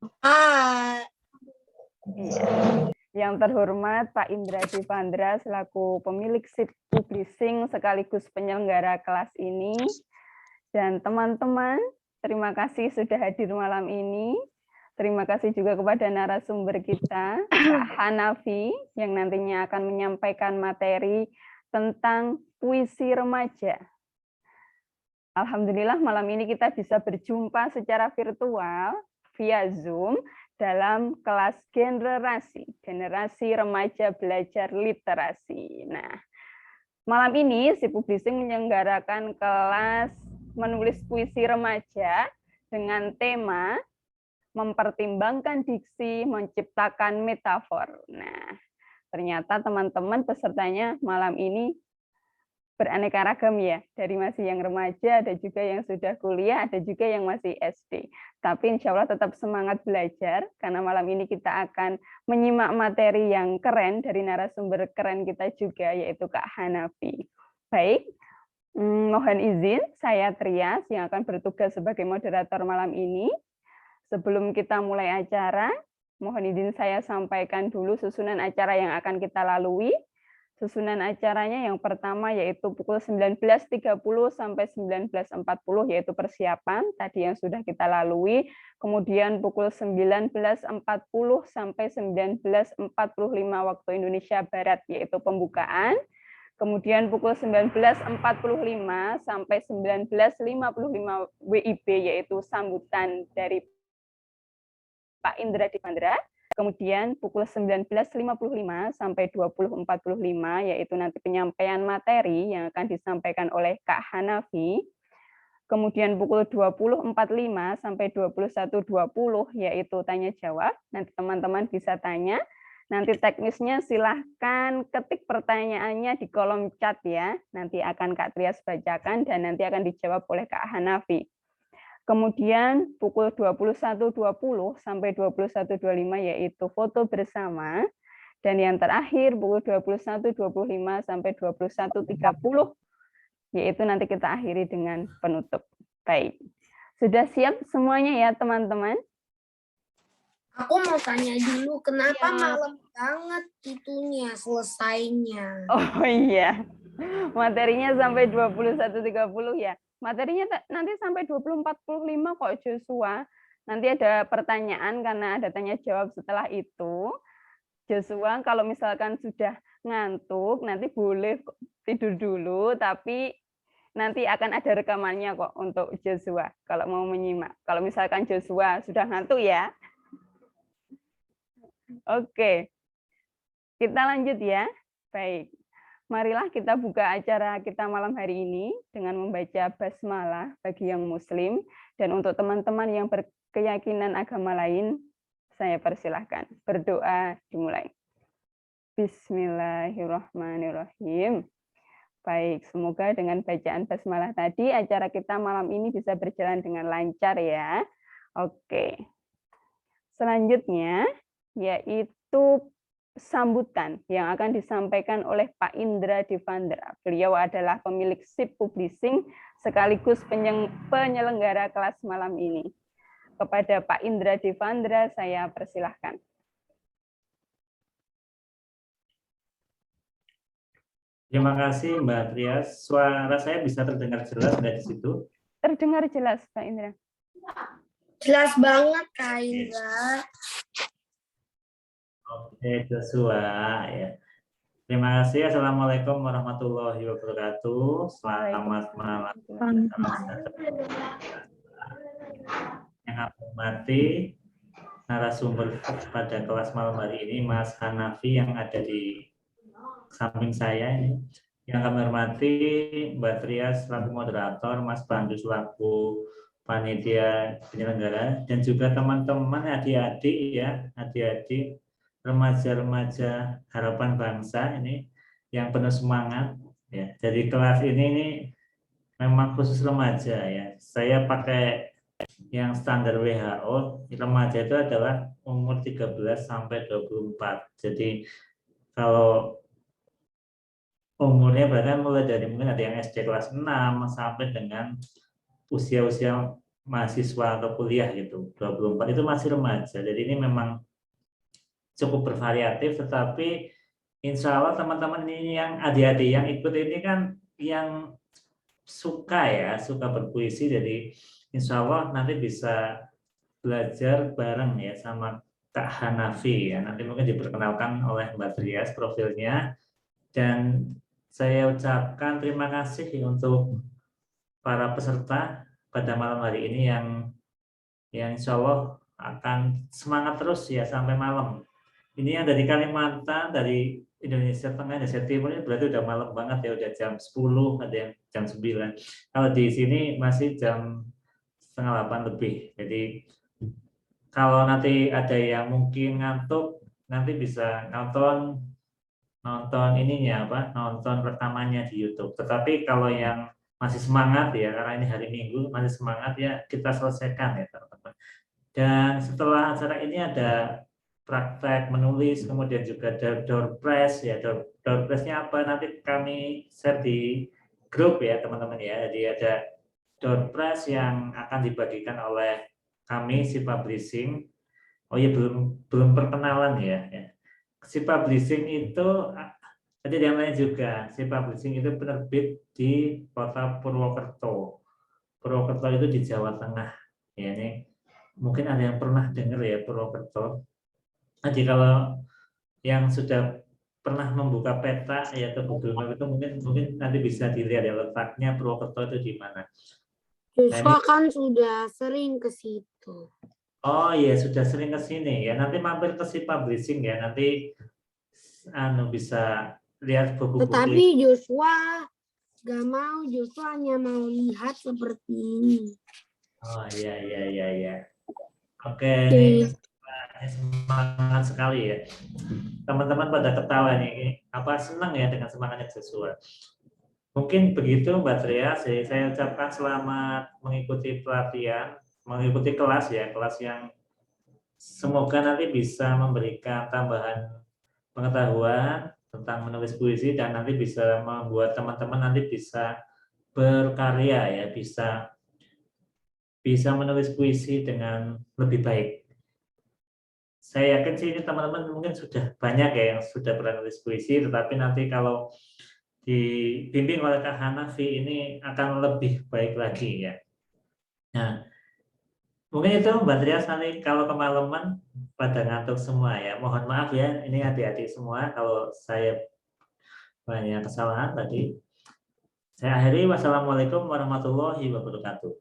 Hai. Iya. Yang terhormat Pak Indra Divandra selaku pemilik SIP Publishing sekaligus penyelenggara kelas ini. Dan teman-teman, terima kasih sudah hadir malam ini. Terima kasih juga kepada narasumber kita, Kak Hanafi, yang nantinya akan menyampaikan materi tentang puisi remaja. Alhamdulillah malam ini kita bisa berjumpa secara virtual via Zoom dalam kelas generasi remaja belajar literasi. Nah, malam ini si Publishing menyelenggarakan kelas menulis puisi remaja dengan tema mempertimbangkan diksi, menciptakan metafor. Nah, ternyata teman-teman pesertanya malam ini beraneka ragam ya, dari masih yang remaja, ada juga yang sudah kuliah, ada juga yang masih SD. Tapi insya Allah tetap semangat belajar, karena malam ini kita akan menyimak materi yang keren dari narasumber keren kita juga, yaitu Kak Hanafi. Baik, mohon izin, saya Trias yang akan bertugas sebagai moderator malam ini. Sebelum kita mulai acara, mohon izin saya sampaikan dulu susunan acara yang akan kita lalui. Susunan acaranya yang pertama yaitu pukul 19.30 sampai 19.40 yaitu persiapan tadi yang sudah kita lalui. Kemudian pukul 19.40 sampai 19.45 waktu Indonesia Barat yaitu pembukaan. Kemudian pukul 19.45 sampai 19.55 WIB yaitu sambutan dari Pak Indra Divandra. Kemudian pukul 19.55 sampai 20.45 yaitu nanti penyampaian materi yang akan disampaikan oleh Kak Hanafi. Kemudian pukul 20.45 sampai 21.20 yaitu tanya jawab. Nanti teman-teman bisa tanya. Nanti teknisnya silahkan ketik pertanyaannya di kolom chat ya. Nanti akan Kak Trias bacakan dan nanti akan dijawab oleh Kak Hanafi. Kemudian pukul 21.20 sampai 21.25 yaitu foto bersama. Dan yang terakhir pukul 21.25 sampai 21.30 yaitu nanti kita akhiri dengan penutup. Baik. Sudah siap semuanya ya teman-teman? Aku mau tanya dulu, kenapa malam banget itunya selesainya? Oh iya. Materinya sampai 21.30 ya. Materinya nanti sampai 20.45 kok Joshua. Nanti ada pertanyaan karena ada tanya jawab setelah itu. Joshua kalau misalkan sudah ngantuk nanti boleh tidur dulu tapi nanti akan ada rekamannya kok untuk Joshua kalau mau menyimak. Kalau misalkan Joshua sudah ngantuk ya. Oke. Kita lanjut ya. Baik. Marilah kita buka acara kita malam hari ini dengan membaca basmalah bagi yang muslim dan untuk teman-teman yang berkeyakinan agama lain saya persilahkan. Berdoa dimulai. Bismillahirrahmanirrahim. Baik, semoga dengan bacaan basmalah tadi acara kita malam ini bisa berjalan dengan lancar ya. Oke. Selanjutnya yaitu sambutan yang akan disampaikan oleh Pak Indra Divandra. Beliau adalah pemilik SIP Publishing sekaligus penyelenggara kelas malam ini. Kepada Pak Indra Divandra saya persilahkan. Terima kasih Mbak Trias. Suara saya bisa terdengar jelas nggak di situ? Terdengar jelas Pak Indra. Jelas banget Kak Indra. Oke, Joshua ya. Terima kasih. Assalamualaikum warahmatullahi wabarakatuh. Selamat malam. Yang aku hormati narasumber pada kelas malam hari ini Mas Hanafi yang ada di samping saya ini. Yang kami hormati Mbak Trias selaku moderator, Mas Pandu selaku panitia penyelenggara, dan juga teman-teman adik-adik ya, adik-adik remaja-remaja harapan bangsa ini yang penuh semangat ya. Jadi kelas ini memang khusus remaja ya. Saya pakai yang standar WHO, remaja itu adalah umur 13 sampai 24. Jadi kalau umurnya bahkan mulai dari mungkin ada yang SD kelas 6 sampai dengan usia-usia mahasiswa atau kuliah gitu. 24 itu masih remaja. Jadi ini memang cukup bervariatif, tetapi insya Allah teman-teman ini yang adik-adik yang ikut ini kan yang suka berpuisi, jadi insya Allah nanti bisa belajar bareng ya sama Kak Hanafi ya. Nanti mungkin diperkenalkan oleh Mbak Trias profilnya, dan saya ucapkan terima kasih untuk para peserta pada malam hari ini yang insya Allah akan semangat terus ya sampai malam. Ini yang dari Kalimantan, dari Indonesia Tengah, Indonesia Timur ini berarti udah malam banget ya, udah jam 10, ada yang jam 9. Kalau di sini masih jam setengah 8 lebih. Jadi kalau nanti ada yang mungkin ngantuk, nanti bisa nonton ininya apa? Nonton rekamannya di YouTube. Tetapi kalau yang masih semangat ya, karena ini hari Minggu, masih semangat ya, kita selesaikan ya teman-teman. Dan setelah acara ini ada praktek menulis, kemudian juga ada door prize ya. Door prize-nya apa nanti kami share di grup ya teman-teman ya. Jadi ada door prize yang akan dibagikan oleh kami si publishing. Oh iya, belum perkenalan ya. Si publishing itu ada yang lain juga. Si publishing itu penerbit di kota Purwokerto. Purwokerto itu di Jawa Tengah. Ya, ini mungkin ada yang pernah dengar ya Purwokerto. Jadi kalau yang sudah pernah membuka peta ya atau Google Map itu mungkin nanti bisa dilihat ya letaknya Purwokerto itu di mana. Joshua kan sudah sering ke situ. Oh iya, sudah sering ke sini ya. Nanti mampir ke si publishing ya. Nanti bisa lihat buku-buku. Tetapi Joshua gak mau, Joshua hanya mau lihat seperti ini. Oh iya. Oke, ini semangat sekali ya. Teman-teman pada ketawa nih, apa senang ya dengan semangatnya Joshua. Mungkin begitu Mbak Tria, saya ucapkan selamat mengikuti pelatihan, mengikuti kelas ya, kelas yang semoga nanti bisa memberikan tambahan pengetahuan tentang menulis puisi, dan nanti bisa membuat teman-teman nanti bisa berkarya ya, bisa menulis puisi dengan lebih baik. Saya yakin sih ini teman-teman mungkin sudah banyak ya yang sudah pernah nulis puisi, tetapi nanti kalau dibimbing oleh Kak Hanafi ini akan lebih baik lagi ya. Nah, mungkin itu Mbak Trias, nanti kalau kemalaman pada ngantuk semua ya. Mohon maaf ya, ini adik-adik semua kalau saya banyak kesalahan tadi. Saya akhiri, wassalamualaikum warahmatullahi wabarakatuh.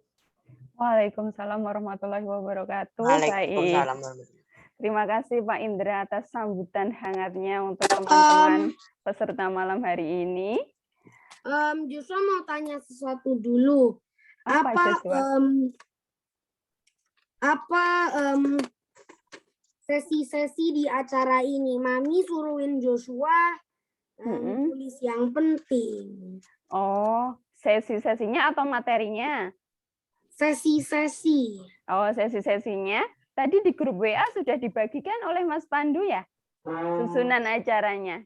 Waalaikumsalam warahmatullahi wabarakatuh. Waalaikumsalam Baik. Terima kasih Pak Indra atas sambutan hangatnya untuk teman-teman peserta malam hari ini. Joshua mau tanya sesuatu dulu. Sesi-sesi di acara ini, Mami suruhin Joshua tulis yang penting. Oh, sesi-sesinya atau materinya? Sesi-sesi. Oh, sesi-sesinya. Tadi di grup WA sudah dibagikan oleh Mas Pandu ya, susunan acaranya.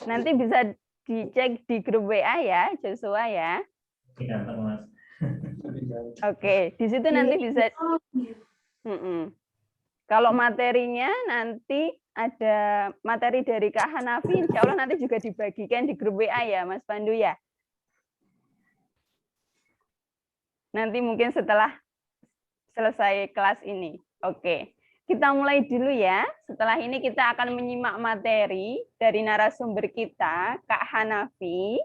Nanti bisa dicek di grup WA ya, Joshua ya. Oke, di situ nanti bisa. Kalau materinya nanti ada materi dari Kak Hanafi, insya Allah nanti juga dibagikan di grup WA ya, Mas Pandu ya. Nanti mungkin setelah selesai kelas ini. Oke, kita mulai dulu ya. Setelah ini kita akan menyimak materi dari narasumber kita, Kak Hanafi.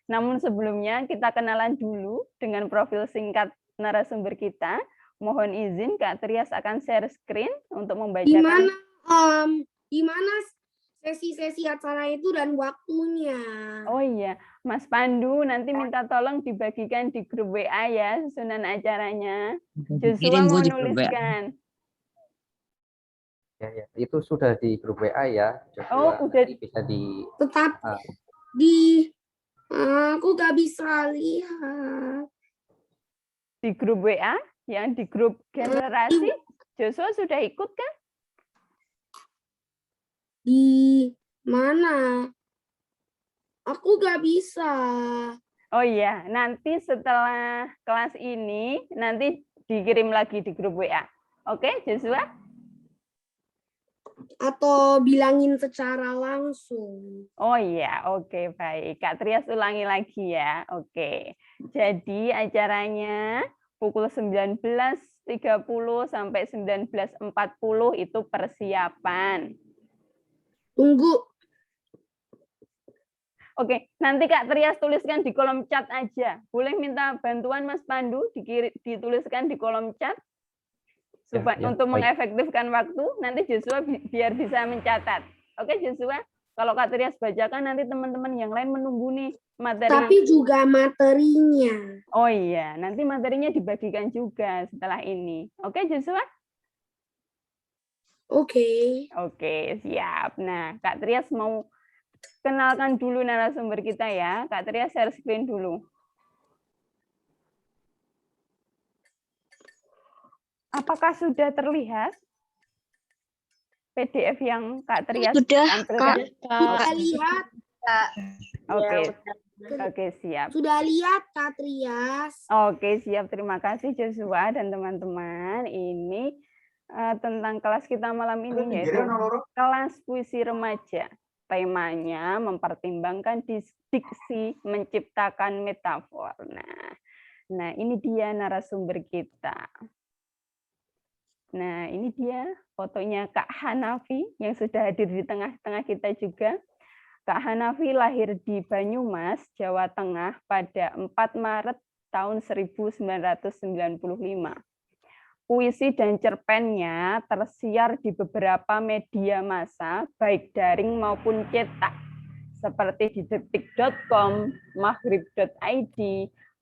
Namun sebelumnya kita kenalan dulu dengan profil singkat narasumber kita. Mohon izin Kak Trias akan share screen untuk membacakan. Di mana sesi-sesi acara itu dan waktunya? Oh iya, Mas Pandu nanti minta tolong dibagikan di grup WA ya, susunan acaranya. Joshua mau nuliskan. Ya, itu sudah di grup WA ya. Joshua. Oh, udah. Bisa di. Tetap aku gak bisa lihat. Di grup WA, yang di grup generasi, Joshua sudah ikut kan? Di mana? Aku gak bisa. Oh iya, nanti setelah kelas ini nanti dikirim lagi di grup WA. Oke, Joshua? Atau bilangin secara langsung. Oh iya, oke, baik. Kak Trias ulangi lagi ya. Oke. Jadi acaranya pukul 19.30 sampai 19.40 itu persiapan. Tunggu. Oke, nanti Kak Trias tuliskan di kolom chat aja. Boleh minta bantuan Mas Pandu dituliskan di kolom chat supaya untuk baik. mengefektifkan waktu. Nanti Joshua biar bisa mencatat. Oke, Joshua. Kalau Kak Trias bacakan, nanti teman-teman yang lain menunggu nih materi. Tapi juga materinya. Oh iya, nanti materinya dibagikan juga setelah ini. Oke, Joshua? Oke. Oke, siap. Nah, Kak Trias mau kenalkan dulu narasumber kita ya. Kak Trias share screen dulu. Apakah sudah terlihat PDF yang Kak Trias tampilkan? Sudah lihat. Oke. Oke, siap. Sudah lihat, Kak Trias. Oke, siap. Terima kasih Joshua dan teman-teman. Ini tentang kelas kita malam ini, yaitu kelas puisi remaja. Temanya mempertimbangkan diksi, menciptakan metafor. Nah, ini dia narasumber kita. Nah, ini dia fotonya Kak Hanafi yang sudah hadir di tengah-tengah kita juga. Kak Hanafi lahir di Banyumas, Jawa Tengah pada 4 Maret tahun 1995. Puisi dan cerpennya tersiar di beberapa media massa, baik daring maupun cetak, seperti di detik.com, maghrib.id,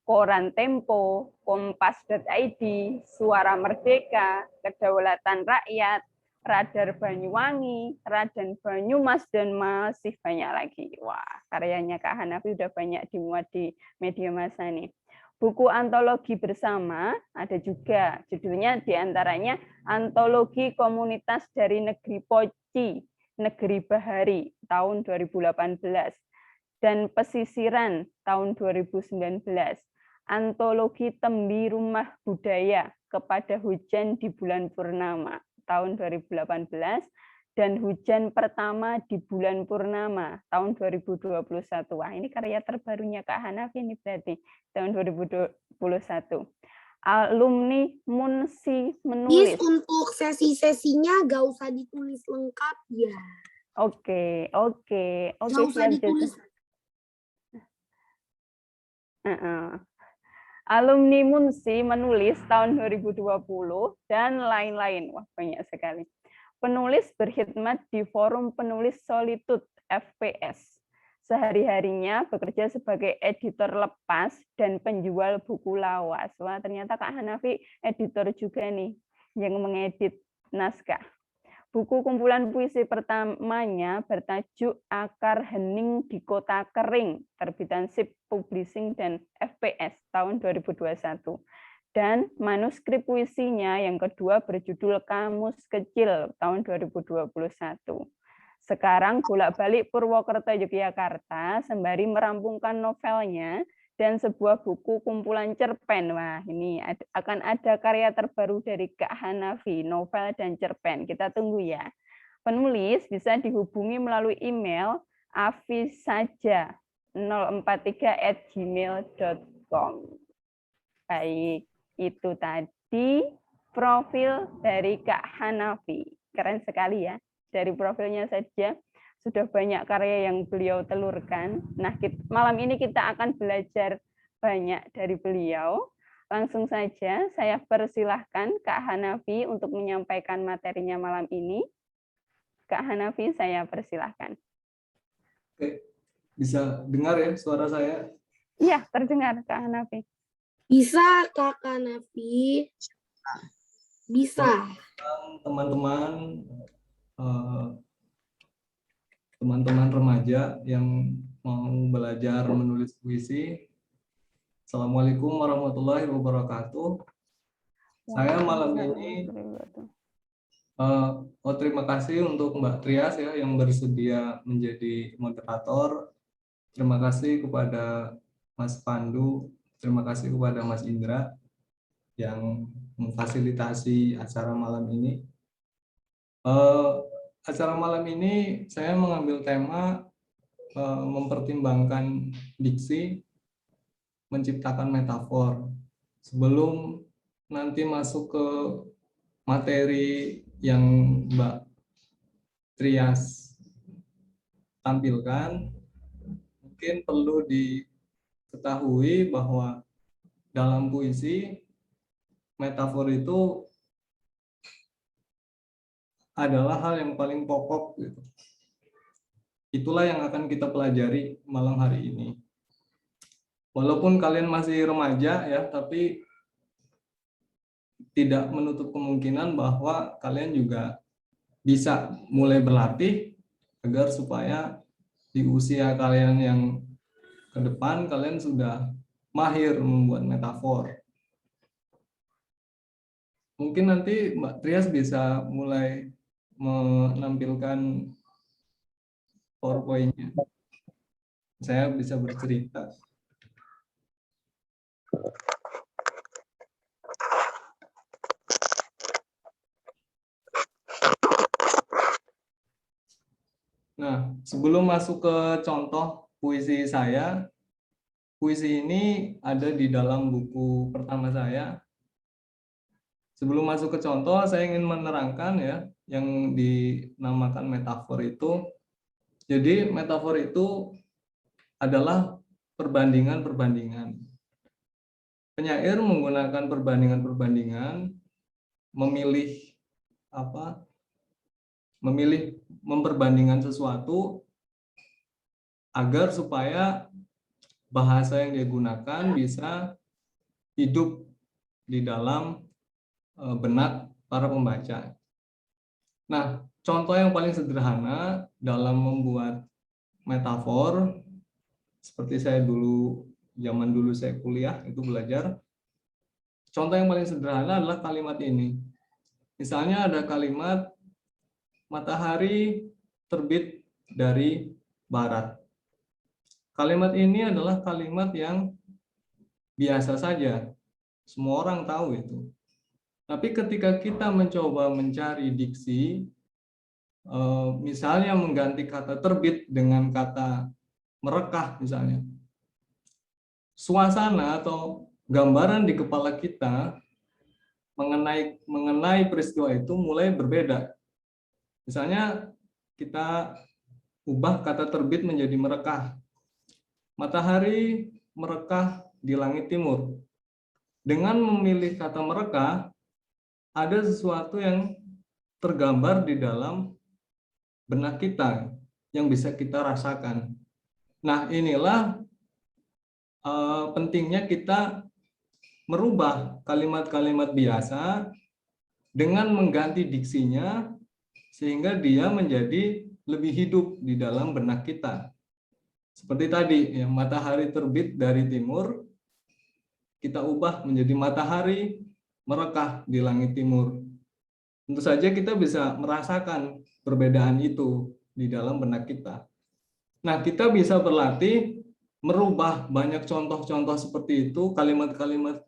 Koran Tempo, Kompas.id, Suara Merdeka, Kedaulatan Rakyat, Radar Banyuwangi, Radan Banyumas, dan masih banyak lagi. Wah, karyanya Kak Hanafi udah banyak dimuat di media massa nih. Buku antologi bersama ada juga, judulnya diantaranya Antologi Komunitas dari Negeri Poci, Negeri Bahari tahun 2018, dan Pesisiran tahun 2019, Antologi Tembi Rumah Budaya Kepada Hujan di Bulan Purnama tahun 2018, dan Hujan Pertama di Bulan Purnama tahun 2021. Wah, ini karya terbarunya Kak Hanafi ini berarti tahun 2021. Alumni Munsi menulis. Untuk sesi-sesinya gak usah ditulis lengkap ya. Oke. Gak usah ditulis. Alumni Munsi menulis tahun 2020 dan lain-lain. Wah, banyak sekali. Penulis berkhidmat di Forum Penulis Solitude FPS. Sehari-harinya bekerja sebagai editor lepas dan penjual buku lawas. Wah, ternyata Kak Hanafi editor juga nih yang mengedit naskah. Buku kumpulan puisi pertamanya bertajuk Akar Hening di Kota Kering, terbitan SIP Publishing dan FPS tahun 2021. Dan manuskrip puisinya yang kedua berjudul Kamus Kecil tahun 2021. Sekarang bolak-balik Purwokerto, Yogyakarta, sembari merampungkan novelnya dan sebuah buku kumpulan cerpen. Wah, ini akan ada karya terbaru dari Kak Hanafi, novel dan cerpen. Kita tunggu ya. Penulis bisa dihubungi melalui email afisaja043@gmail.com. Baik. Itu tadi profil dari Kak Hanafi. Keren sekali ya. Dari profilnya saja sudah banyak karya yang beliau telurkan. Nah, malam ini kita akan belajar banyak dari beliau. Langsung saja saya persilahkan Kak Hanafi untuk menyampaikan materinya malam ini. Kak Hanafi, saya persilahkan. Oke, bisa dengar ya suara saya? Iya, terdengar Kak Hanafi. Bisa, Kak Hanafi. Bisa. Teman-teman remaja yang mau belajar menulis puisi. Assalamualaikum warahmatullahi wabarakatuh. Saya malam ini terima kasih untuk Mbak Trias ya yang bersedia menjadi moderator. Terima kasih kepada Mas Pandu, terima kasih kepada Mas Indra yang memfasilitasi acara malam ini. Acara malam ini saya mengambil tema mempertimbangkan diksi, menciptakan metafor. Sebelum nanti masuk ke materi yang Mbak Trias tampilkan, mungkin perlu diketahui bahwa dalam puisi, metafor itu adalah hal yang paling pokok gitu. Itulah yang akan kita pelajari malam hari ini. Walaupun kalian masih remaja ya, tapi tidak menutup kemungkinan bahwa kalian juga bisa mulai berlatih agar supaya di usia kalian yang ke depan kalian sudah mahir membuat metafor. Mungkin nanti Mbak Trias bisa mulai menampilkan PowerPoint-nya. Saya bisa bercerita. Nah, sebelum masuk ke contoh puisi saya, puisi ini ada di dalam buku pertama saya. Sebelum masuk ke contoh, saya ingin menerangkan ya, yang dinamakan metafor itu. Jadi metafor itu adalah perbandingan-perbandingan. Penyair menggunakan perbandingan-perbandingan, memilih memperbandingkan sesuatu agar supaya bahasa yang dia gunakan bisa hidup di dalam benak para pembaca. Nah, contoh yang paling sederhana dalam membuat metafor, seperti saya zaman dulu saya kuliah itu belajar, contoh yang paling sederhana adalah kalimat ini. Misalnya ada kalimat matahari terbit dari barat. Kalimat ini adalah kalimat yang biasa saja. Semua orang tahu itu. Tapi ketika kita mencoba mencari diksi, misalnya mengganti kata terbit dengan kata merekah misalnya, suasana atau gambaran di kepala kita mengenai peristiwa itu mulai berbeda. Misalnya kita ubah kata terbit menjadi merekah. Matahari merekah di langit timur. Dengan memilih kata merekah, ada sesuatu yang tergambar di dalam benak kita yang bisa kita rasakan. Nah, inilah pentingnya kita merubah kalimat-kalimat biasa dengan mengganti diksinya sehingga dia menjadi lebih hidup di dalam benak kita. Seperti tadi, ya, matahari terbit dari timur, kita ubah menjadi matahari merekah di langit timur. Tentu saja kita bisa merasakan perbedaan itu di dalam benak kita. Nah, kita bisa berlatih merubah banyak contoh-contoh seperti itu, kalimat-kalimat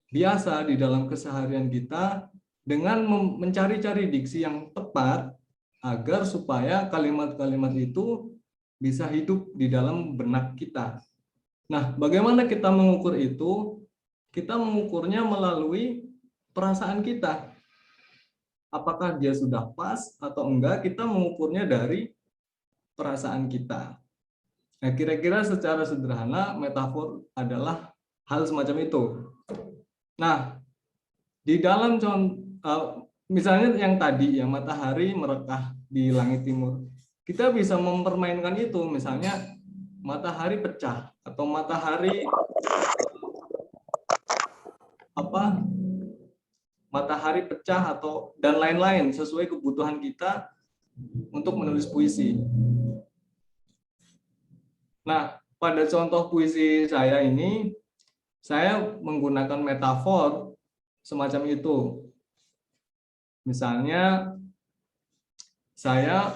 biasa di dalam keseharian kita dengan mencari-cari diksi yang tepat agar supaya kalimat-kalimat itu bisa hidup di dalam benak kita. Nah, bagaimana kita mengukur itu? Kita mengukurnya melalui perasaan kita. Apakah dia sudah pas atau enggak, kita mengukurnya dari perasaan kita. Nah, kira-kira secara sederhana metafor adalah hal semacam itu. Nah, di dalam contoh, misalnya yang tadi ya, matahari merekah di langit timur. Kita bisa mempermainkan itu, misalnya matahari pecah atau matahari matahari pecah atau dan lain-lain sesuai kebutuhan kita untuk menulis puisi. Nah, pada contoh puisi saya ini, saya menggunakan metafor semacam itu. Misalnya, misalnya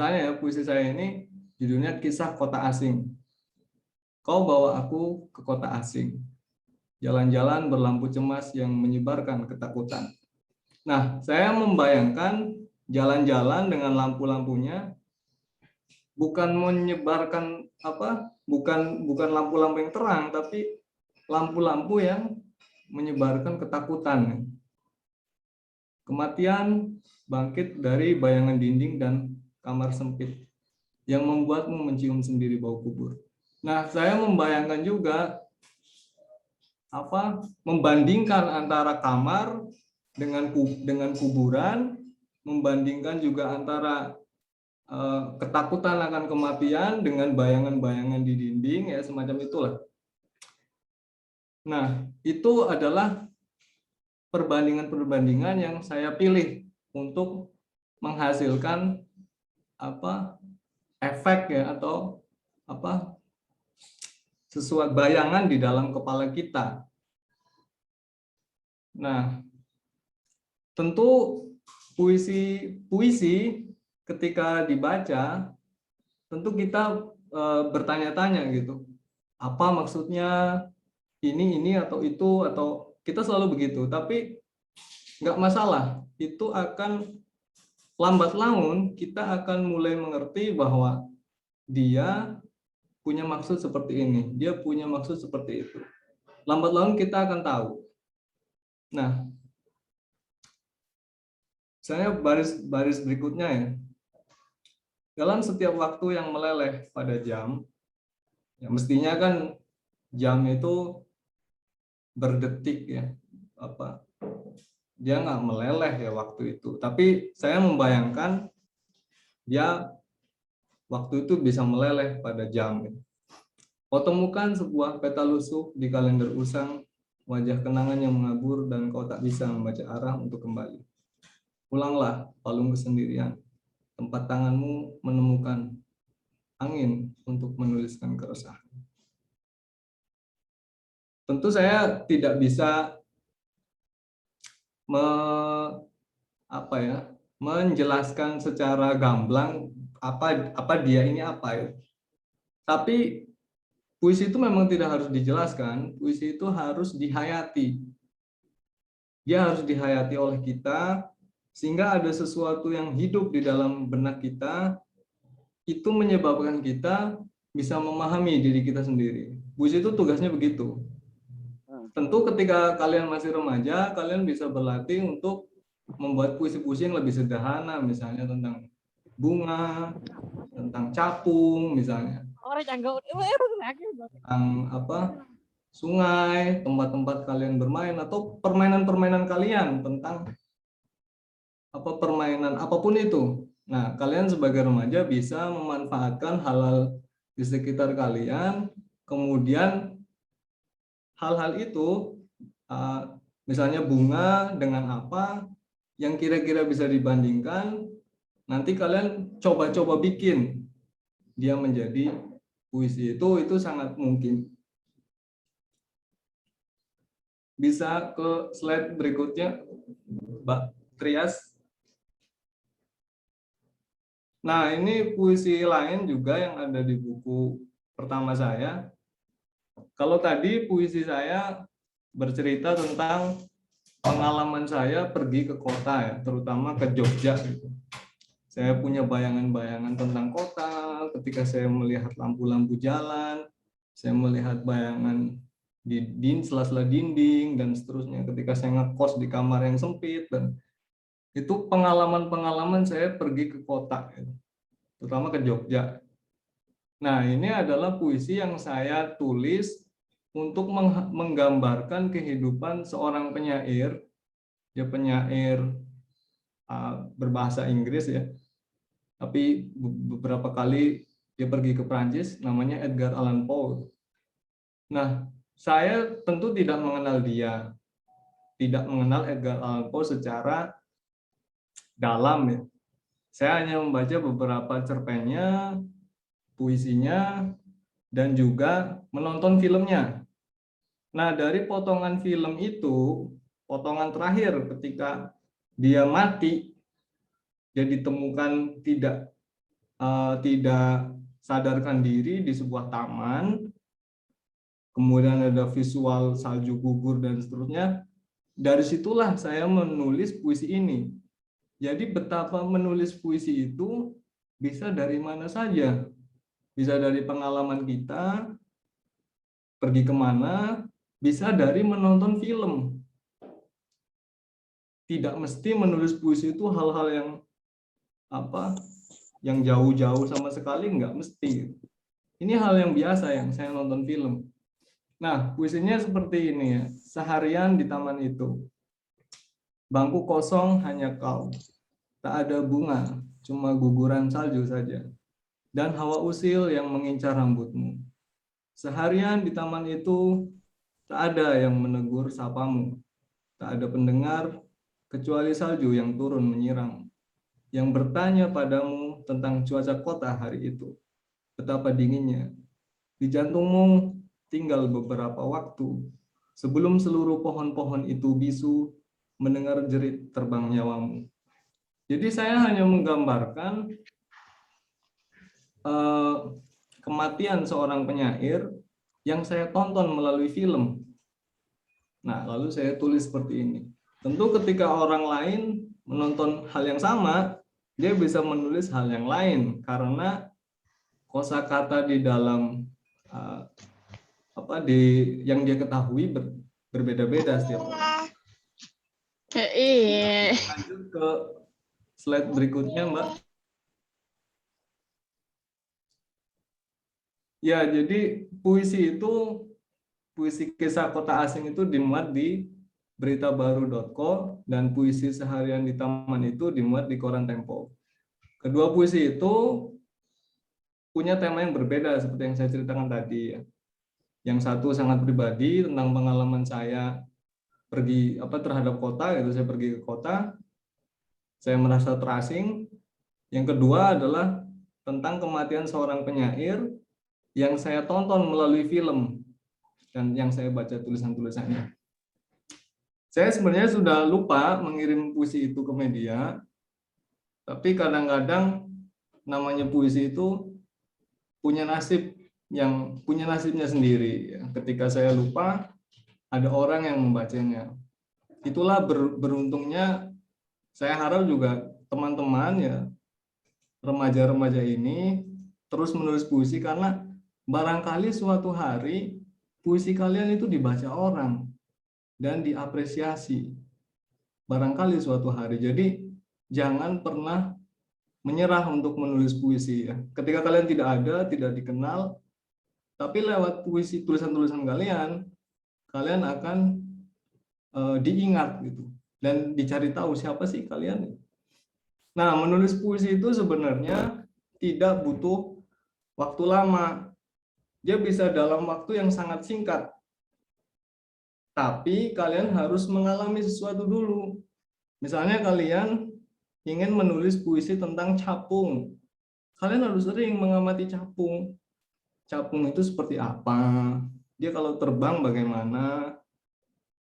ya, puisi saya ini judulnya Kisah Kota Asing. kau bawa aku ke kota asing. Jalan-jalan berlampu cemas yang menyebarkan ketakutan. Nah, saya membayangkan jalan-jalan dengan lampu-lampunya bukan menyebarkan bukan lampu-lampu yang terang, tapi lampu-lampu yang menyebarkan ketakutan. Kematian bangkit dari bayangan dinding dan kamar sempit yang membuatmu mencium sendiri bau kubur. Nah, saya membayangkan juga membandingkan antara kamar dengan kuburan, membandingkan juga antara ketakutan akan kematian dengan bayangan-bayangan di dinding, ya semacam itulah. Nah, itu adalah perbandingan-perbandingan yang saya pilih untuk menghasilkan efek ya atau sesuatu bayangan di dalam kepala kita. Nah, tentu puisi ketika dibaca, tentu kita bertanya-tanya gitu, apa maksudnya ini atau itu, atau kita selalu begitu. Tapi nggak masalah, itu akan lambat laun kita akan mulai mengerti bahwa dia punya maksud seperti ini, dia punya maksud seperti itu. Lambat laun kita akan tahu. Nah, saya baris berikutnya ya. Dalam setiap waktu yang meleleh pada jam, ya mestinya kan jam itu berdetik ya, dia nggak meleleh ya waktu itu. Tapi saya membayangkan dia waktu itu bisa meleleh pada jam. Kau temukan sebuah peta lusuh di kalender usang, wajah kenangan yang mengabur dan kau tak bisa membaca arah untuk kembali. Pulanglah palung kesendirian, tempat tanganmu menemukan angin untuk menuliskan keresahan. Tentu saya tidak bisa menjelaskan secara gamblang apa dia ini apa ya. Tapi puisi itu memang tidak harus dijelaskan, puisi itu harus dihayati. Dia harus dihayati oleh kita sehingga ada sesuatu yang hidup di dalam benak kita, itu menyebabkan kita bisa memahami diri kita sendiri. Puisi itu tugasnya begitu. Tentu ketika kalian masih remaja, kalian bisa berlatih untuk membuat puisi-puisi yang lebih sederhana, misalnya tentang bunga, tentang capung, misalnya. Tentang sungai, tempat-tempat kalian bermain, atau permainan-permainan kalian tentang permainan apapun itu. Nah, kalian sebagai remaja bisa memanfaatkan hal-hal di sekitar kalian, kemudian hal-hal itu, misalnya bunga dengan apa yang kira-kira bisa dibandingkan, nanti kalian coba-coba bikin dia menjadi puisi. Itu sangat mungkin. Bisa ke slide berikutnya, Mbak Trias. Nah, ini puisi lain juga yang ada di buku pertama saya. Kalau tadi puisi saya bercerita tentang pengalaman saya pergi ke kota ya, terutama ke Jogja gitu. Saya punya bayangan-bayangan tentang kota ketika saya melihat lampu-lampu jalan, saya melihat bayangan di sela-sela dinding dan seterusnya ketika saya ngekos di kamar yang sempit, dan itu pengalaman-pengalaman saya pergi ke kota gitu, terutama ke Jogja. Nah, ini adalah puisi yang saya tulis untuk menggambarkan kehidupan seorang penyair, dia penyair berbahasa Inggris ya, tapi beberapa kali dia pergi ke Prancis, namanya Edgar Allan Poe. Nah, saya tentu tidak mengenal dia, tidak mengenal Edgar Allan Poe secara dalam ya. Saya hanya membaca beberapa cerpennya, puisinya, dan juga menonton filmnya. Nah, dari potongan film itu, potongan terakhir ketika dia mati, dia ditemukan tidak sadarkan diri di sebuah taman, kemudian ada visual salju gugur dan seterusnya. Dari situlah saya menulis puisi ini. Jadi betapa menulis puisi itu bisa dari mana saja. Bisa dari pengalaman kita, pergi kemana, bisa dari menonton film. Tidak mesti menulis puisi itu hal-hal yang yang jauh-jauh sama sekali, nggak mesti. Ini hal yang biasa yang saya nonton film. Nah, puisinya seperti ini ya. Seharian di taman itu. Bangku kosong hanya kau. Tak ada bunga, cuma guguran salju saja. Dan hawa usil yang mengincar rambutmu. Seharian di taman itu, tak ada yang menegur sapamu. Tak ada pendengar, kecuali salju yang turun menyiram. Yang bertanya padamu tentang cuaca kota hari itu. Betapa dinginnya. Di jantungmu tinggal beberapa waktu. Sebelum seluruh pohon-pohon itu bisu, mendengar jerit terbang nyawamu. Jadi saya hanya menggambarkan kematian seorang penyair yang saya tonton melalui film. Nah, lalu saya tulis seperti ini. Tentu ketika orang lain menonton hal yang sama, dia bisa menulis hal yang lain karena kosakata di dalam yang dia ketahui berbeda-beda setiap orang. Lanjut ke slide berikutnya, Mbak. Ya, jadi puisi kisah kota asing itu dimuat di beritabaru.co dan puisi seharian di taman itu dimuat di koran Tempo. Kedua puisi itu punya tema yang berbeda seperti yang saya ceritakan tadi ya. Yang satu sangat pribadi tentang pengalaman saya pergi terhadap kota, gitu. Saya pergi ke kota, saya merasa terasing. Yang kedua adalah tentang kematian seorang penyair yang saya tonton melalui film dan yang saya baca tulisan-tulisannya. Saya sebenarnya sudah lupa mengirim puisi itu ke media, tapi kadang-kadang namanya puisi itu punya nasibnya sendiri. Ketika saya lupa, ada orang yang membacanya. Itulah beruntungnya. Saya harap juga teman-teman ya, remaja-remaja ini terus menulis puisi karena barangkali suatu hari puisi kalian itu dibaca orang dan diapresiasi. Barangkali suatu hari. Jadi jangan pernah menyerah untuk menulis puisi ya. Ketika kalian tidak ada, tidak dikenal, tapi lewat puisi tulisan-tulisan kalian akan diingat gitu dan dicari tahu siapa sih kalian. Nah, menulis puisi itu sebenarnya tidak butuh waktu lama. Dia bisa dalam waktu yang sangat singkat. Tapi kalian harus mengalami sesuatu dulu. Misalnya kalian ingin menulis puisi tentang capung. Kalian harus sering mengamati capung. Capung itu seperti apa? Dia kalau terbang bagaimana?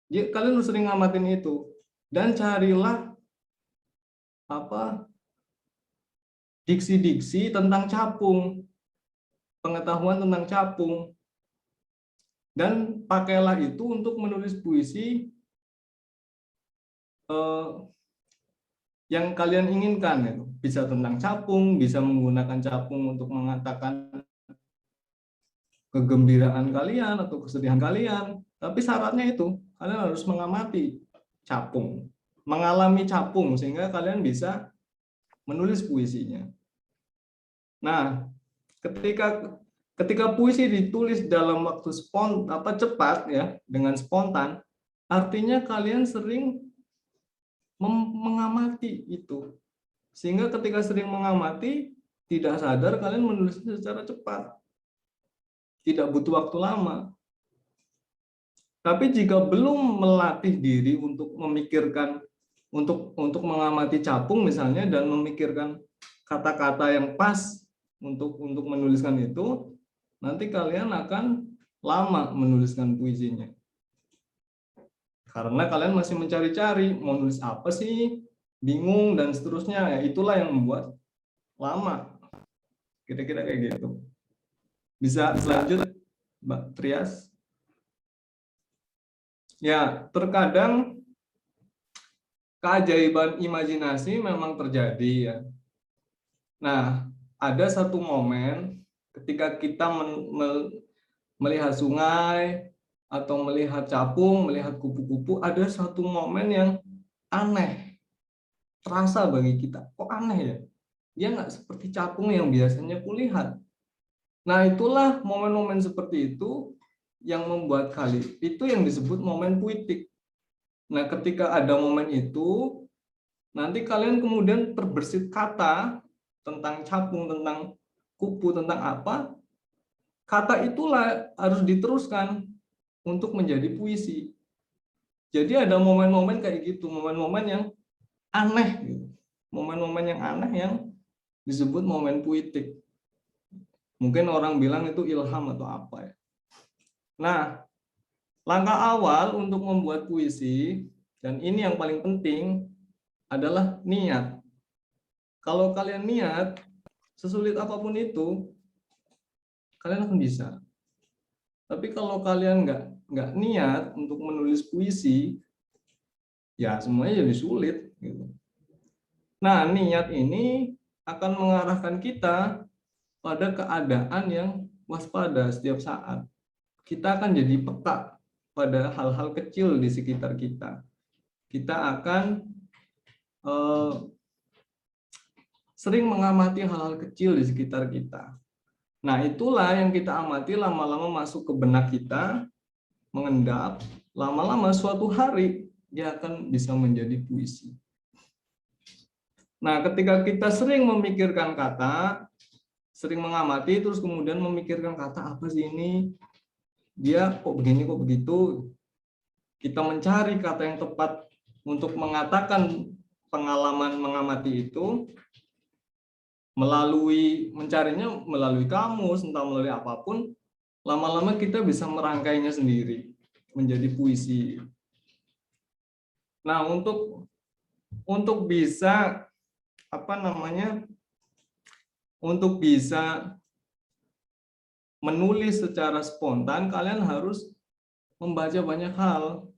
Kalian harus sering ngamatin itu. Dan carilah diksi-diksi tentang capung. Pengetahuan tentang capung. Dan pakailah itu untuk menulis puisi yang kalian inginkan. Ya. Bisa tentang capung, bisa menggunakan capung untuk mengatakan kegembiraan kalian atau kesedihan kalian. Tapi syaratnya itu, kalian harus mengamati capung. Mengalami capung, sehingga kalian bisa menulis puisinya. Nah, ketika puisi ditulis dalam waktu cepat ya, dengan spontan, artinya kalian sering mengamati itu. Sehingga ketika sering mengamati, tidak sadar kalian menulisnya secara cepat. Tidak butuh waktu lama. Tapi jika belum melatih diri untuk memikirkan, untuk mengamati capung misalnya, dan memikirkan kata-kata yang pas untuk menuliskan itu, nanti kalian akan lama menuliskan puisinya. Karena kalian masih mencari-cari, mau nulis apa sih, bingung, dan seterusnya. Ya, itulah yang membuat lama. Kira-kira kayak gitu. Bisa lanjut, Mbak Trias? Ya, terkadang keajaiban imajinasi memang terjadi ya. Nah, ada satu momen ketika kita melihat sungai atau melihat capung, melihat kupu-kupu, ada satu momen yang aneh, terasa bagi kita. Kok aneh ya? Dia nggak seperti capung yang biasanya kulihat. Nah, itulah momen-momen seperti itu yang membuat itu yang disebut momen puitik. Nah, ketika ada momen itu, nanti kalian kemudian terbersit kata tentang capung, tentang kupu, tentang apa, kata itulah harus diteruskan untuk menjadi puisi. Jadi ada momen-momen kayak gitu, momen-momen yang aneh, gitu. Momen-momen yang aneh yang disebut momen puitik. Mungkin orang bilang itu ilham atau apa ya. Nah, langkah awal untuk membuat puisi, dan ini yang paling penting, adalah niat. Kalau kalian niat, sesulit apapun itu, kalian akan bisa. Tapi kalau kalian nggak niat untuk menulis puisi, ya semuanya jadi sulit. Gitu. Nah, niat ini akan mengarahkan kita pada keadaan yang waspada setiap saat. Kita akan jadi peka pada hal-hal kecil di sekitar kita. Kita akan sering mengamati hal-hal kecil di sekitar kita. Nah, itulah yang kita amati lama-lama masuk ke benak kita, mengendap, lama-lama suatu hari dia akan bisa menjadi puisi. Nah, ketika kita sering memikirkan kata, sering mengamati, terus kemudian memikirkan kata apa sih ini, dia kok begini, kok begitu, kita mencari kata yang tepat untuk mengatakan pengalaman mengamati itu, mencarinya melalui kamus, entah melalui apapun, lama-lama kita bisa merangkainya sendiri menjadi puisi. Nah, untuk bisa untuk bisa menulis secara spontan, kalian harus membaca banyak hal.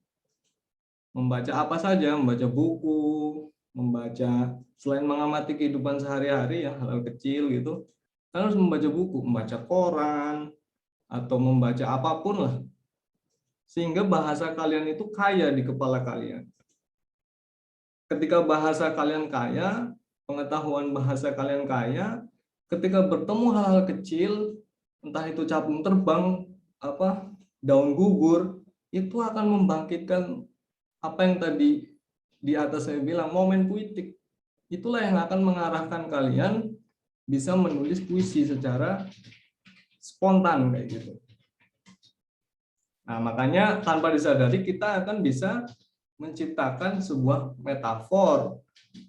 Membaca apa saja, membaca buku, membaca selain mengamati kehidupan sehari-hari ya, hal-hal kecil gitu. Kalian harus membaca buku, membaca koran, atau membaca apapun lah. Sehingga bahasa kalian itu kaya di kepala kalian. Ketika bahasa kalian kaya, pengetahuan bahasa kalian kaya, ketika bertemu hal-hal kecil, entah itu capung terbang, daun gugur, itu akan membangkitkan apa yang tadi di atas saya bilang, momen puitik. Itulah yang akan mengarahkan kalian bisa menulis puisi secara spontan kayak gitu. Nah, makanya tanpa disadari kita akan bisa menciptakan sebuah metafor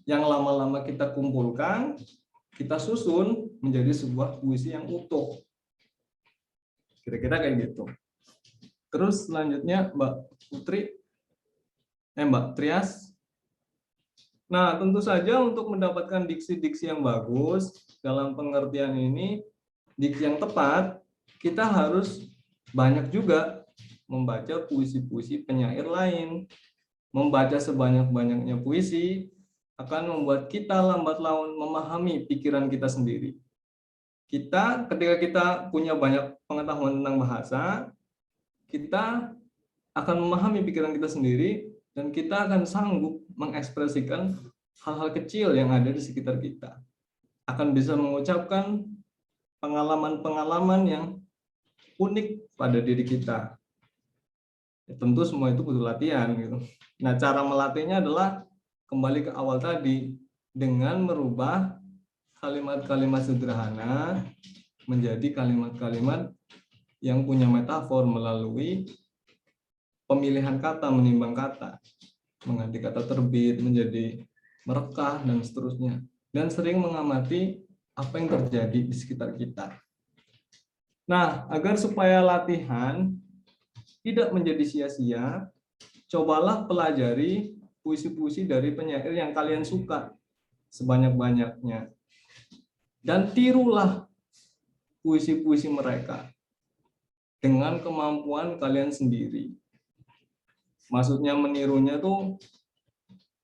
yang lama-lama kita kumpulkan, kita susun menjadi sebuah puisi yang utuh. Kira-kira kayak gitu. Terus selanjutnya Mbak Putri, Mbak Trias. Nah, tentu saja untuk mendapatkan diksi-diksi yang bagus dalam pengertian ini, diksi yang tepat, kita harus banyak juga membaca puisi-puisi penyair lain. Membaca sebanyak-banyaknya puisi akan membuat kita lambat laun memahami pikiran kita sendiri. Ketika kita punya banyak pengetahuan tentang bahasa, kita akan memahami pikiran kita sendiri, dan kita akan sanggup mengekspresikan hal-hal kecil yang ada di sekitar kita. Akan bisa mengucapkan pengalaman-pengalaman yang unik pada diri kita. Ya, tentu semua itu butuh latihan gitu. Nah, cara melatihnya adalah kembali ke awal tadi, dengan merubah kalimat-kalimat sederhana menjadi kalimat-kalimat yang punya metafor melalui pemilihan kata menimbang kata, mengganti kata terbit menjadi merekah dan seterusnya, dan sering mengamati apa yang terjadi di sekitar kita. Nah, agar supaya latihan tidak menjadi sia-sia, cobalah pelajari puisi-puisi dari penyair yang kalian suka sebanyak-banyaknya, dan tirulah puisi-puisi mereka dengan kemampuan kalian sendiri. Maksudnya menirunya tuh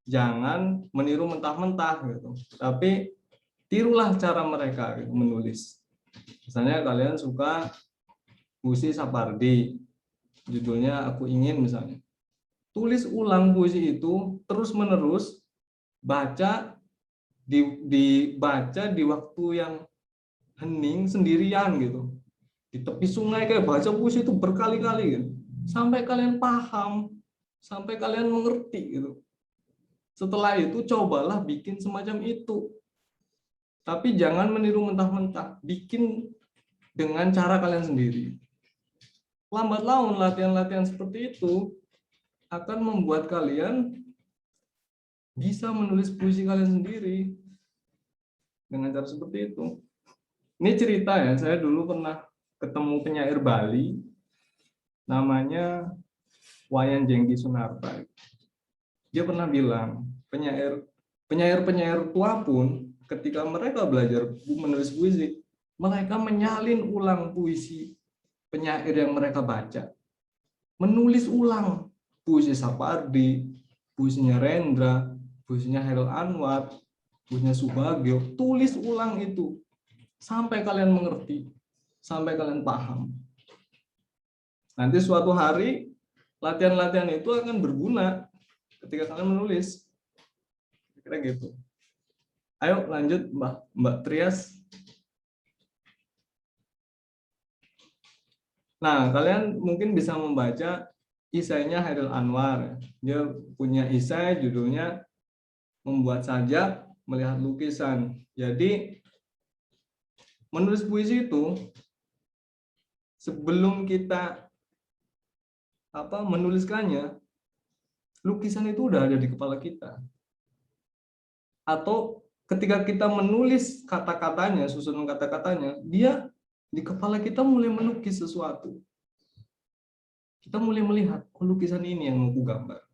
jangan meniru mentah-mentah gitu. Tapi tirulah cara mereka gitu, menulis. Misalnya kalian suka puisi Sapardi, judulnya Aku Ingin misalnya. Tulis ulang puisi itu terus-menerus, baca dibaca di waktu yang hening sendirian gitu. Di tepi sungai kayak baca puisi itu berkali-kali gitu. Sampai kalian paham, sampai kalian mengerti gitu. Setelah itu cobalah bikin semacam itu. Tapi jangan meniru mentah-mentah, bikin dengan cara kalian sendiri. Lambat laun latihan-latihan seperti itu akan membuat kalian bisa menulis puisi kalian sendiri dengan cara seperti itu. Ini cerita ya, saya dulu pernah ketemu penyair Bali, namanya Wayan Jengki Sunarta. Dia pernah bilang, penyair tua pun ketika mereka belajar menulis puisi, mereka menyalin ulang puisi penyair yang mereka baca. Menulis ulang puisi Sapardi, puisinya Rendra, puisinya Hairil Anwar, puisinya Subagio, tulis ulang itu sampai kalian mengerti, sampai kalian paham. Nanti suatu hari latihan-latihan itu akan berguna ketika kalian menulis. Kira gitu. Ayo lanjut Mbak Trias. Nah, kalian mungkin bisa membaca isainya Hairil Anwar. Dia punya isai judulnya Membuat Sajak Melihat Lukisan. Jadi menulis puisi itu sebelum kita menuliskannya, lukisan itu udah ada di kepala kita. Atau ketika kita menulis kata-katanya, susunan kata-katanya, dia di kepala kita mulai melukis sesuatu. Kita mulai melihat, lukisan ini yang mau gambar.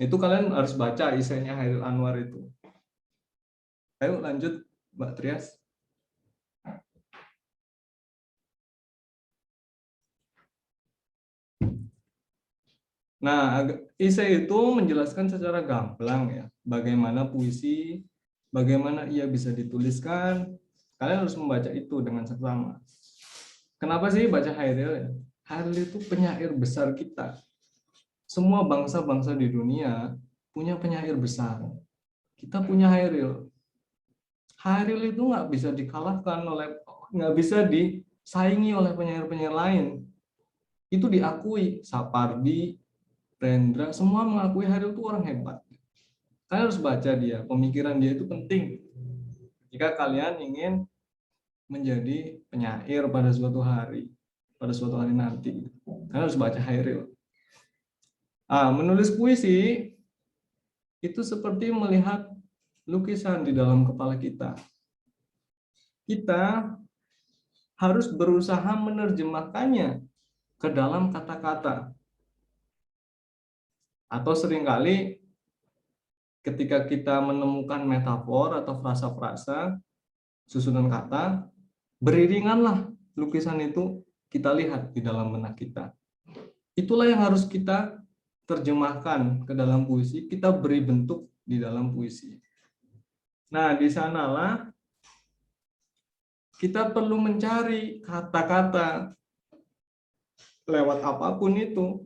Itu kalian harus baca isainya Hairil Anwar itu. Ayo lanjut, Mbak Trias. Nah, isai itu menjelaskan secara gamblang ya, bagaimana puisi, bagaimana ia bisa dituliskan. Kalian harus membaca itu dengan seksama. Kenapa sih baca Hairil ya? Hairil itu penyair besar kita. Semua bangsa-bangsa di dunia punya penyair besar. Kita punya Hairil. Hairil itu nggak bisa dikalahkan nggak bisa disaingi oleh penyair-penyair lain. Itu diakui. Sapardi, Rendra, semua mengakui Hairil itu orang hebat. Kalian harus baca dia. Pemikiran dia itu penting. Jika kalian ingin menjadi penyair pada suatu hari nanti, kalian harus baca Hairil. Menulis puisi itu seperti melihat lukisan di dalam kepala kita. Kita harus berusaha menerjemahkannya ke dalam kata-kata. Atau seringkali ketika kita menemukan metafor atau frasa-frasa, susunan kata, beriringanlah lukisan itu kita lihat di dalam benak kita. Itulah yang harus kita terjemahkan ke dalam puisi, kita beri bentuk di dalam puisi. Nah, di sanalah kita perlu mencari kata-kata lewat apapun itu,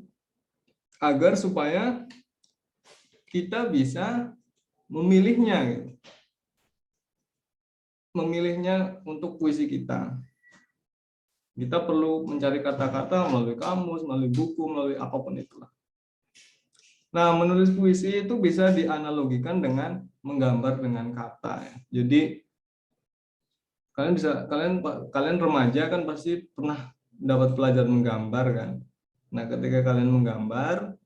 agar supaya kita bisa memilihnya, gitu. Memilihnya untuk puisi kita. Kita perlu mencari kata-kata melalui kamus, melalui buku, melalui apapun itulah. Nah, menulis puisi itu bisa dianalogikan dengan menggambar dengan kata. Ya. Jadi kalian remaja kan pasti pernah dapat pelajaran menggambar kan. Nah, ketika kalian menggambar,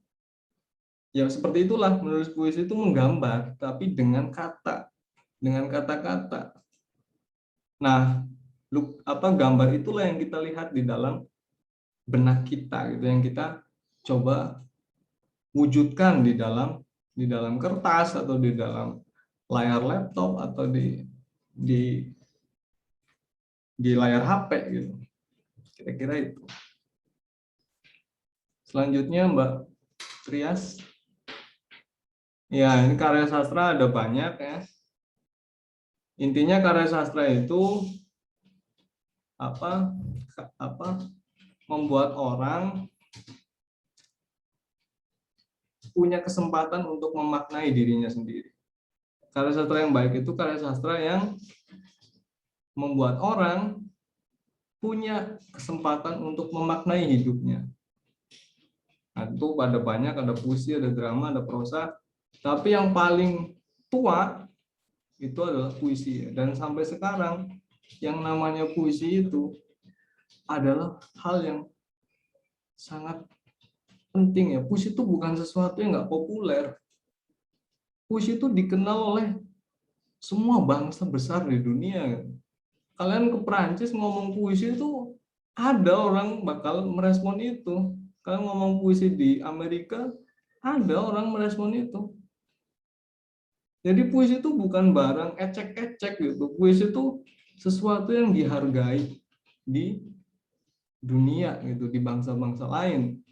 ya seperti itulah menulis puisi itu menggambar, tapi dengan kata, dengan kata-kata. Nah, gambar itulah yang kita lihat di dalam benak kita, gitu, yang kita coba wujudkan di dalam kertas atau di dalam layar laptop atau di layar HP gitu. Kira-kira itu. Selanjutnya Mbak Trias. Ya, ini karya sastra ada banyak ya. Intinya karya sastra itu apa membuat orang punya kesempatan untuk memaknai dirinya sendiri. Karya sastra yang baik itu karya sastra yang membuat orang punya kesempatan untuk memaknai hidupnya. Nah, itu ada banyak, ada puisi, ada drama, ada prosa. Tapi yang paling tua itu adalah puisi. Dan sampai sekarang yang namanya puisi itu adalah hal yang sangat penting ya. Puisi itu bukan sesuatu yang nggak populer. Puisi itu dikenal oleh semua bangsa besar di dunia. Kalian ke Perancis ngomong puisi itu ada orang bakal merespon itu. Kalian ngomong puisi di Amerika ada orang merespon itu. Jadi puisi itu bukan barang ecek-ecek gitu. Puisi itu sesuatu yang dihargai di dunia gitu, di bangsa-bangsa lain.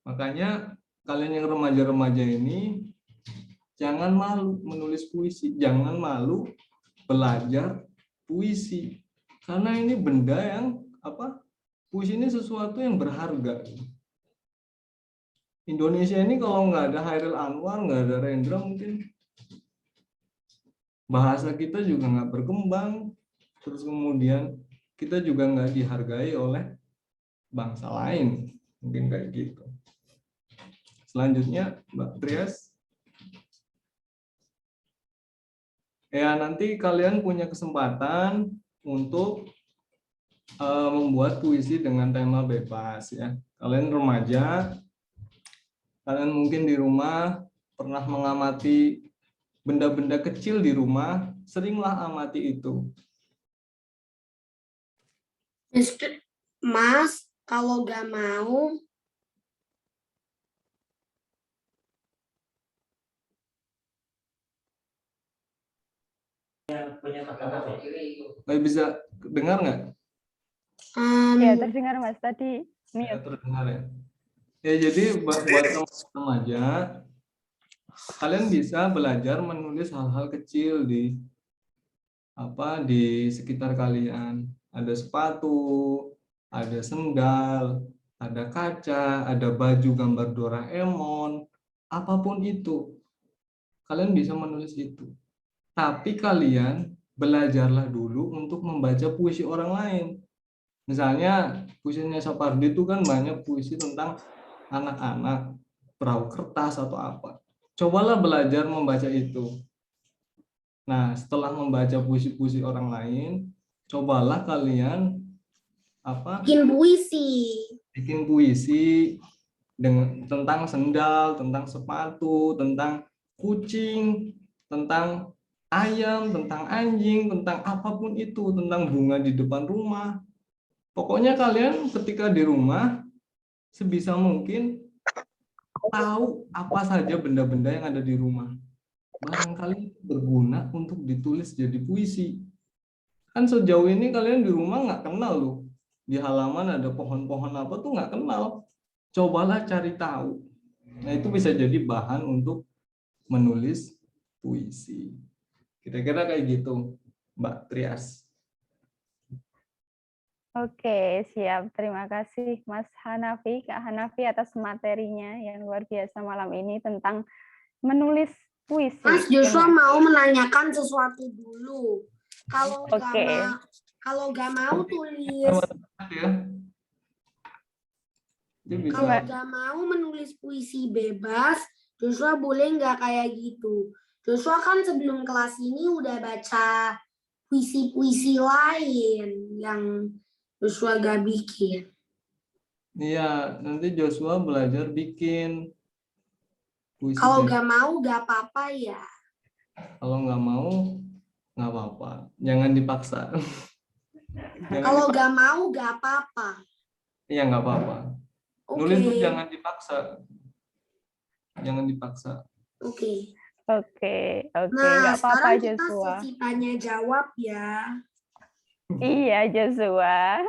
Makanya kalian yang remaja-remaja ini jangan malu menulis puisi, jangan malu belajar puisi. Karena ini benda yang puisi ini sesuatu yang berharga. Indonesia ini kalau nggak ada Hairil Anwar, nggak ada Rendra, mungkin bahasa kita juga nggak berkembang. Terus kemudian kita juga nggak dihargai oleh bangsa lain. Mungkin kayak gitu. Selanjutnya, Mbak Trias. Ya, nanti kalian punya kesempatan untuk membuat puisi dengan tema bebas ya. Kalian remaja, kalian mungkin di rumah pernah mengamati benda-benda kecil di rumah, seringlah amati itu. Mas, kalau nggak mau, Bisa dengar nggak? Ya, terdengar Mas tadi. Ya, terdengar ya. Ya, jadi buat remaja, kalian bisa belajar menulis hal-hal kecil di sekitar kalian. Ada sepatu, ada sendal, ada kaca, ada baju gambar Doraemon, apapun itu. Kalian bisa menulis itu. Tapi kalian belajarlah dulu untuk membaca puisi orang lain. Misalnya puisinya Sapardi itu kan banyak puisi tentang anak-anak, perahu kertas atau apa. Cobalah belajar membaca itu. Nah, setelah membaca puisi-puisi orang lain, cobalah kalian bikin puisi tentang sendal, tentang sepatu, tentang kucing, tentang ayam, tentang anjing, tentang apapun itu, tentang bunga di depan rumah. Pokoknya kalian ketika di rumah sebisa mungkin tahu apa saja benda-benda yang ada di rumah. Barangkali berguna untuk ditulis jadi puisi. Kan sejauh ini kalian di rumah nggak kenal loh. Di halaman ada pohon-pohon apa tuh nggak kenal. Cobalah cari tahu. Nah, itu bisa jadi bahan untuk menulis puisi. Kira-kira kayak gitu, Mbak Trias. Oke, siap. Terima kasih Mas Hanafi, Kak Hanafi atas materinya yang luar biasa malam ini tentang menulis puisi. Mas Joshua mau menanyakan sesuatu dulu. Kalau nggak mau tulis, kalau nggak mau menulis puisi bebas, Joshua boleh nggak kayak gitu? Joshua kan sebelum kelas ini udah baca puisi-puisi lain yang Joshua gak bikin. Iya, nanti Joshua belajar bikin puisi. Kalau nggak mau nggak apa-apa ya. Kalau nggak mau nggak apa-apa, jangan dipaksa. Kalau nggak mau nggak apa-apa. Iya, nggak apa-apa. Nulis tuh jangan dipaksa. Jangan dipaksa. Oke, Nah, nggak apa-apa sekarang kita sesi tanya jawab ya. Iya, Joshua.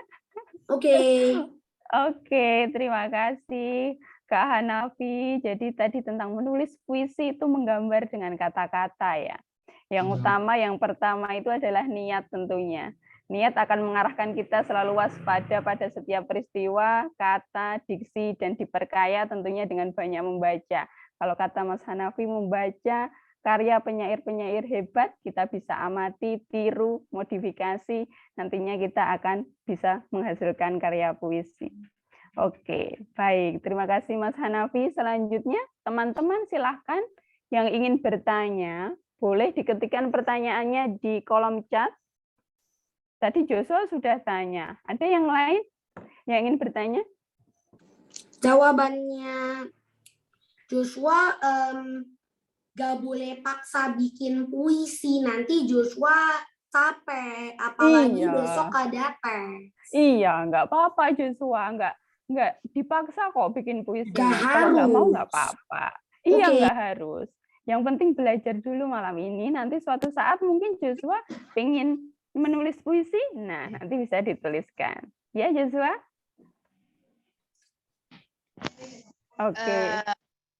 Oke, terima kasih. Kak Hanafi. Jadi tadi tentang menulis puisi itu menggambar dengan kata-kata ya. Yang utama, yang pertama itu adalah niat tentunya. Niat akan mengarahkan kita selalu waspada pada setiap peristiwa, kata, diksi, dan diperkaya tentunya dengan banyak membaca. Kalau kata Mas Hanafi, membaca karya penyair-penyair hebat, kita bisa amati, tiru, modifikasi, nantinya kita akan bisa menghasilkan karya puisi. Oke, baik. Terima kasih Mas Hanafi. Selanjutnya, teman-teman silahkan yang ingin bertanya, boleh diketikkan pertanyaannya di kolom chat. Tadi Joshua sudah tanya. Ada yang lain yang ingin bertanya? Jawabannya Joshua gak boleh paksa bikin puisi. Nanti Joshua capek. Apalagi besok ada tes. Iya, nggak apa-apa Joshua. Nggak dipaksa kok bikin puisi. Kalau nggak mau nggak apa-apa. Iya, Oke. nggak harus. Yang penting belajar dulu malam ini. Nanti suatu saat mungkin Joshua pengen menulis puisi. Nah, nanti bisa dituliskan. Ya, Joshua? Oke.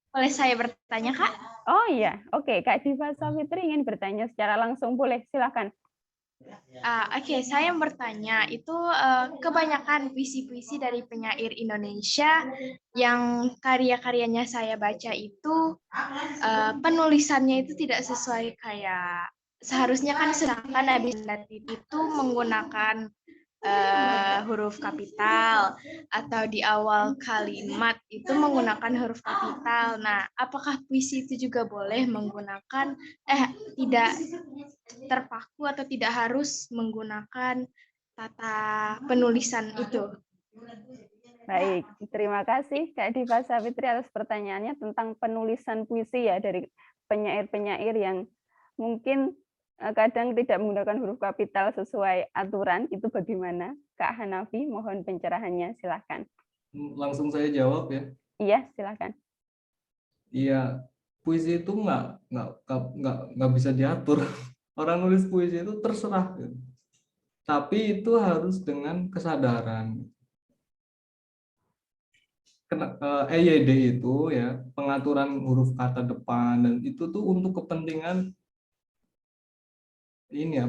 Boleh saya bertanya, Kak? Oh iya, oke. Kak Diva Savitri ingin bertanya secara langsung. Boleh, silakan. Oke, saya bertanya, itu kebanyakan puisi-puisi dari penyair Indonesia yang karya-karyanya saya baca itu penulisannya itu tidak sesuai kayak seharusnya kan, sedangkan habis itu menggunakan huruf kapital atau di awal kalimat itu menggunakan huruf kapital. Nah, apakah puisi itu juga boleh menggunakan tidak terpaku atau tidak harus menggunakan tata penulisan itu? Baik, terima kasih Kak Diva Savitri atas pertanyaannya tentang penulisan puisi ya dari penyair-penyair yang mungkin kadang tidak menggunakan huruf kapital sesuai aturan. Itu bagaimana? Kak Hanafi, mohon pencerahannya, silakan. Langsung saya jawab ya. Iya, silakan. Iya, puisi itu nggak bisa diatur. Orang nulis puisi itu terserah. Tapi itu harus dengan kesadaran. EYD itu ya, pengaturan huruf kata depan, dan itu tuh untuk kepentingan ini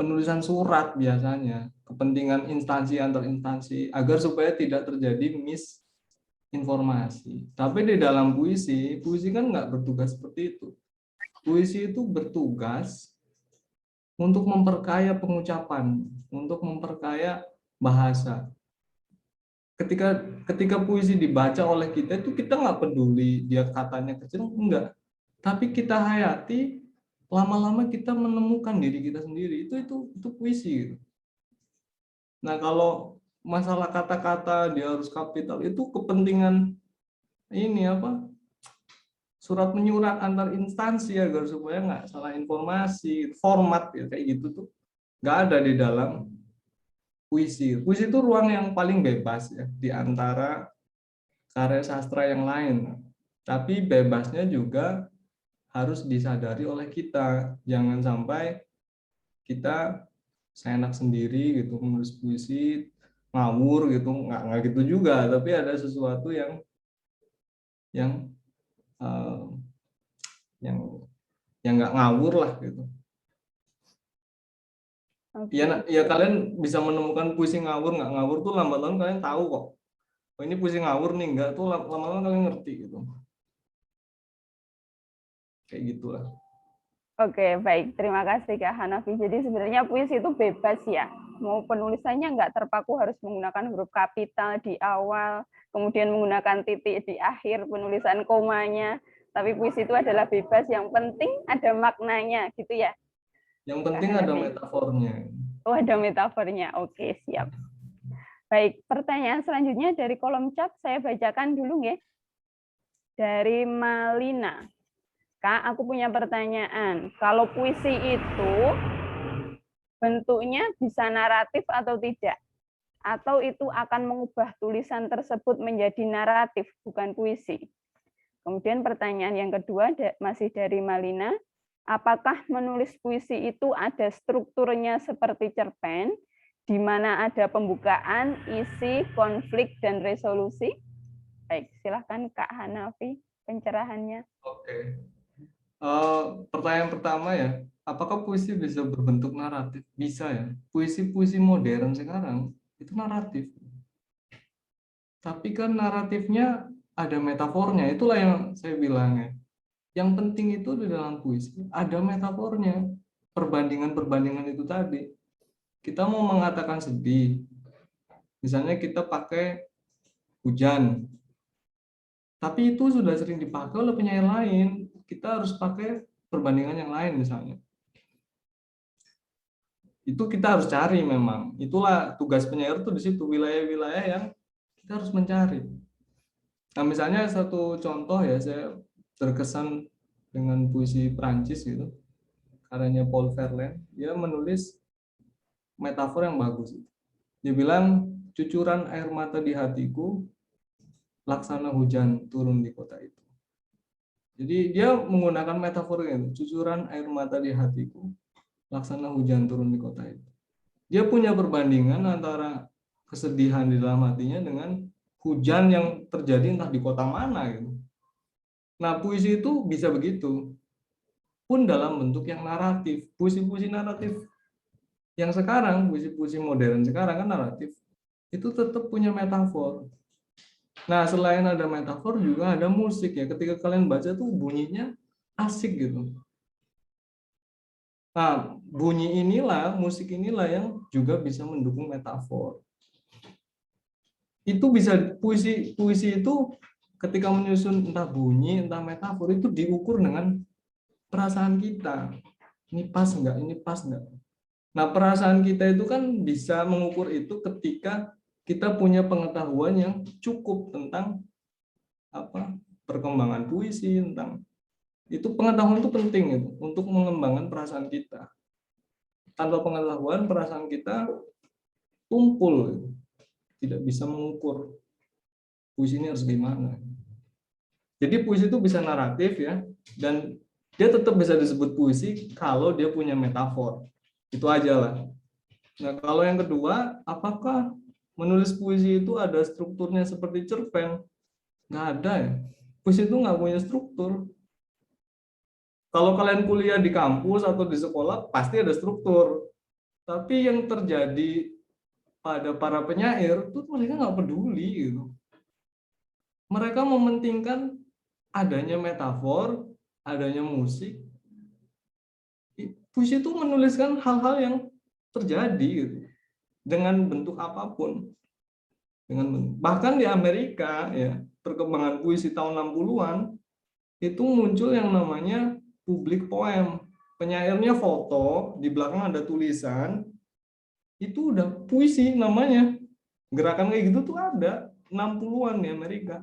penulisan surat biasanya, kepentingan instansi antar instansi agar supaya tidak terjadi misinformasi. Tapi di dalam puisi kan nggak bertugas seperti itu. Puisi itu bertugas untuk memperkaya pengucapan, untuk memperkaya bahasa. Ketika puisi dibaca oleh kita itu kita nggak peduli dia katanya kecil enggak, tapi kita hayati, lama-lama kita menemukan diri kita sendiri, itu puisi gitu. Nah, kalau masalah kata-kata dia harus kapital, itu kepentingan surat menyurat antar instansi agar supaya nggak salah informasi, format ya, kayak gitu tuh nggak ada di dalam puisi. Puisi itu ruang yang paling bebas ya di antara karya sastra yang lain. Tapi bebasnya juga harus disadari oleh kita. Jangan sampai kita seenak sendiri gitu menulis puisi, ngawur gitu, nggak gitu juga. Tapi ada sesuatu yang nggak ngawur lah gitu. Ya kalian bisa menemukan puisi ngawur nggak ngawur tuh lambat-laun kalian tahu kok. Oh, ini puisi ngawur nih, enggak tuh lama-lama kalian ngerti gitu. Kayak gitulah. Oke, baik. Terima kasih Kak Hanafi. Jadi sebenarnya puisi itu bebas ya. Mau penulisannya nggak terpaku harus menggunakan huruf kapital di awal, kemudian menggunakan titik di akhir, penulisan komanya. Tapi puisi itu adalah bebas, yang penting ada maknanya, gitu ya? Yang penting ada metafornya. Oh, ada metafornya. Oke, siap. Baik, pertanyaan selanjutnya dari kolom chat, saya bacakan dulu ya. Dari Malina. Kak, aku punya pertanyaan. Kalau puisi itu bentuknya bisa naratif atau tidak? Atau itu akan mengubah tulisan tersebut menjadi naratif, bukan puisi? Kemudian pertanyaan yang kedua masih dari Malina. Apakah menulis puisi itu ada strukturnya seperti cerpen, di mana ada pembukaan, isi, konflik, dan resolusi? Baik, silahkan Kak Hanafi pencerahannya. Oke. Pertanyaan pertama ya, apakah puisi bisa berbentuk naratif? Bisa ya. Puisi-puisi modern sekarang itu naratif. Tapi kan naratifnya ada metafornya. Itulah yang saya bilang ya. Yang penting itu di dalam puisi ada metafornya. Perbandingan-perbandingan itu tadi. Kita mau mengatakan sedih. Misalnya kita pakai hujan. Tapi itu sudah sering dipakai oleh penyair lain. Kita harus pakai perbandingan yang lain misalnya. Itu kita harus cari memang. Itulah tugas penyair itu di situ, wilayah-wilayah yang kita harus mencari. Nah, misalnya satu contoh ya, saya terkesan dengan puisi Prancis gitu. Karyanya Paul Verlaine, dia menulis metafor yang bagus. Dia bilang, cucuran air mata di hatiku, laksana hujan turun di kota itu. Jadi dia menggunakan metafor itu, cucuran air mata di hatiku, laksana hujan turun di kota itu. Dia punya perbandingan antara kesedihan di dalam hatinya dengan hujan yang terjadi entah di kota mana gitu. Nah, puisi itu bisa begitu. Pun dalam bentuk yang naratif. Puisi-puisi naratif yang sekarang, puisi-puisi modern sekarang kan naratif, itu tetap punya metafor. Nah, selain ada metafor juga ada musik ya. Ketika kalian baca tuh bunyinya asik gitu. Nah, bunyi inilah, musik inilah yang juga bisa mendukung metafor. Itu bisa puisi itu ketika menyusun entah bunyi, entah metafor itu diukur dengan perasaan kita. Ini pas enggak? Ini pas enggak? Nah, perasaan kita itu kan bisa mengukur itu ketika kita punya pengetahuan yang cukup tentang perkembangan puisi, tentang itu pengetahuan itu penting itu untuk mengembangkan perasaan kita. Tanpa pengetahuan perasaan kita tumpul, tidak bisa mengukur puisi ini harus gimana. Jadi puisi itu bisa naratif ya, dan dia tetap bisa disebut puisi kalau dia punya metafor. Itu aja lah. Nah, kalau yang kedua, apakah menulis puisi itu ada strukturnya seperti cerpen? Nggak ada ya. Puisi itu nggak punya struktur. Kalau kalian kuliah di kampus atau di sekolah, pasti ada struktur. Tapi yang terjadi pada para penyair, itu mereka nggak peduli. Gitu. Mereka mementingkan adanya metafor, adanya musik. Puisi itu menuliskan hal-hal yang terjadi gitu, dengan bentuk apapun. Bahkan di Amerika, ya, perkembangan puisi tahun 60-an, itu muncul yang namanya public poem. Penyairnya foto, di belakang ada tulisan, itu udah puisi namanya. Gerakan kayak gitu tuh ada 60-an di Amerika.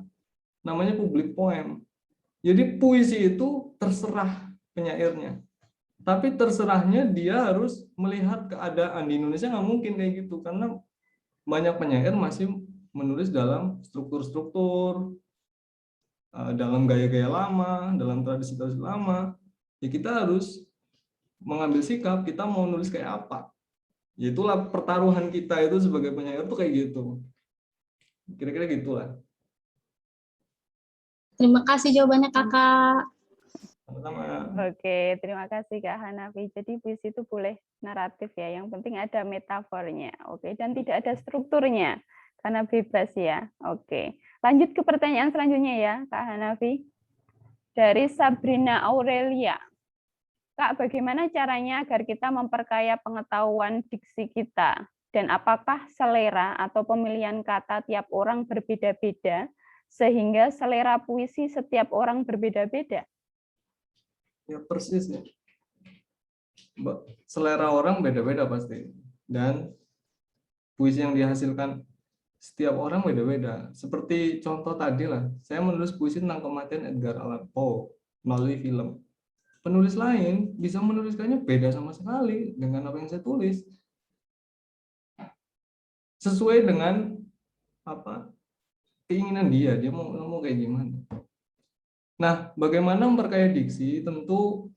Namanya public poem. Jadi puisi itu terserah penyairnya. Tapi terserahnya dia harus melihat keadaan. Di Indonesia nggak mungkin kayak gitu. Karena banyak penyair masih menulis dalam struktur-struktur, dalam gaya-gaya lama, dalam tradisi-tradisi lama. Ya kita harus mengambil sikap, kita mau nulis kayak apa. Ya itulah pertaruhan kita itu sebagai penyair tuh kayak gitu. Kira-kira gitulah. Terima kasih jawabannya Kakak. Sama-sama. Oke, terima kasih Kak Hanafi. Jadi puisi itu boleh naratif ya, yang penting ada metafornya. Oke, dan tidak ada strukturnya karena bebas ya. Oke. Lanjut ke pertanyaan selanjutnya ya, Kak Hanafi. Dari Sabrina Aurelia. Kak, bagaimana caranya agar kita memperkaya pengetahuan diksi kita? Dan apakah selera atau pemilihan kata tiap orang berbeda-beda, sehingga selera puisi setiap orang berbeda-beda? Ya persis ya. Selera orang beda-beda pasti. Dan puisi yang dihasilkan setiap orang beda-beda. Seperti contoh tadi lah, saya menulis puisi tentang kematian Edgar Allan Poe melalui film. Penulis lain bisa menuliskannya beda sama sekali dengan apa yang saya tulis. Sesuai dengan keinginan dia mau kayak gimana. Nah, bagaimana memperkaya diksi? Tentu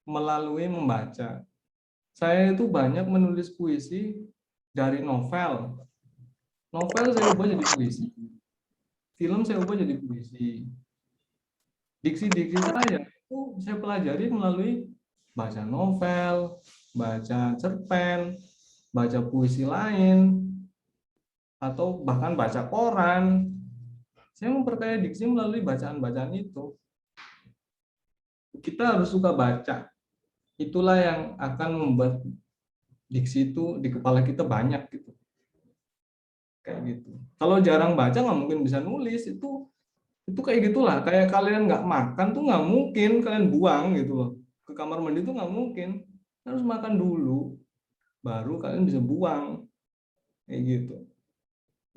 melalui membaca. Saya itu banyak menulis puisi dari novel. Novel saya ubah jadi puisi. film saya ubah jadi puisi. Diksi-diksi saya itu saya pelajari melalui baca novel, baca cerpen, baca puisi lain, atau bahkan baca koran. Saya memperkaya diksi melalui bacaan-bacaan itu. Kita harus suka baca. Itulah yang akan membuat diksi itu di kepala kita banyak gitu. Kayak gitu. Kalau jarang baca nggak mungkin bisa nulis. Itu kayak gitulah. Kayak kalian nggak makan tuh nggak mungkin kalian buang gitu loh. Ke kamar mandi tuh nggak mungkin. Harus makan dulu, baru kalian bisa buang. Kayak gitu.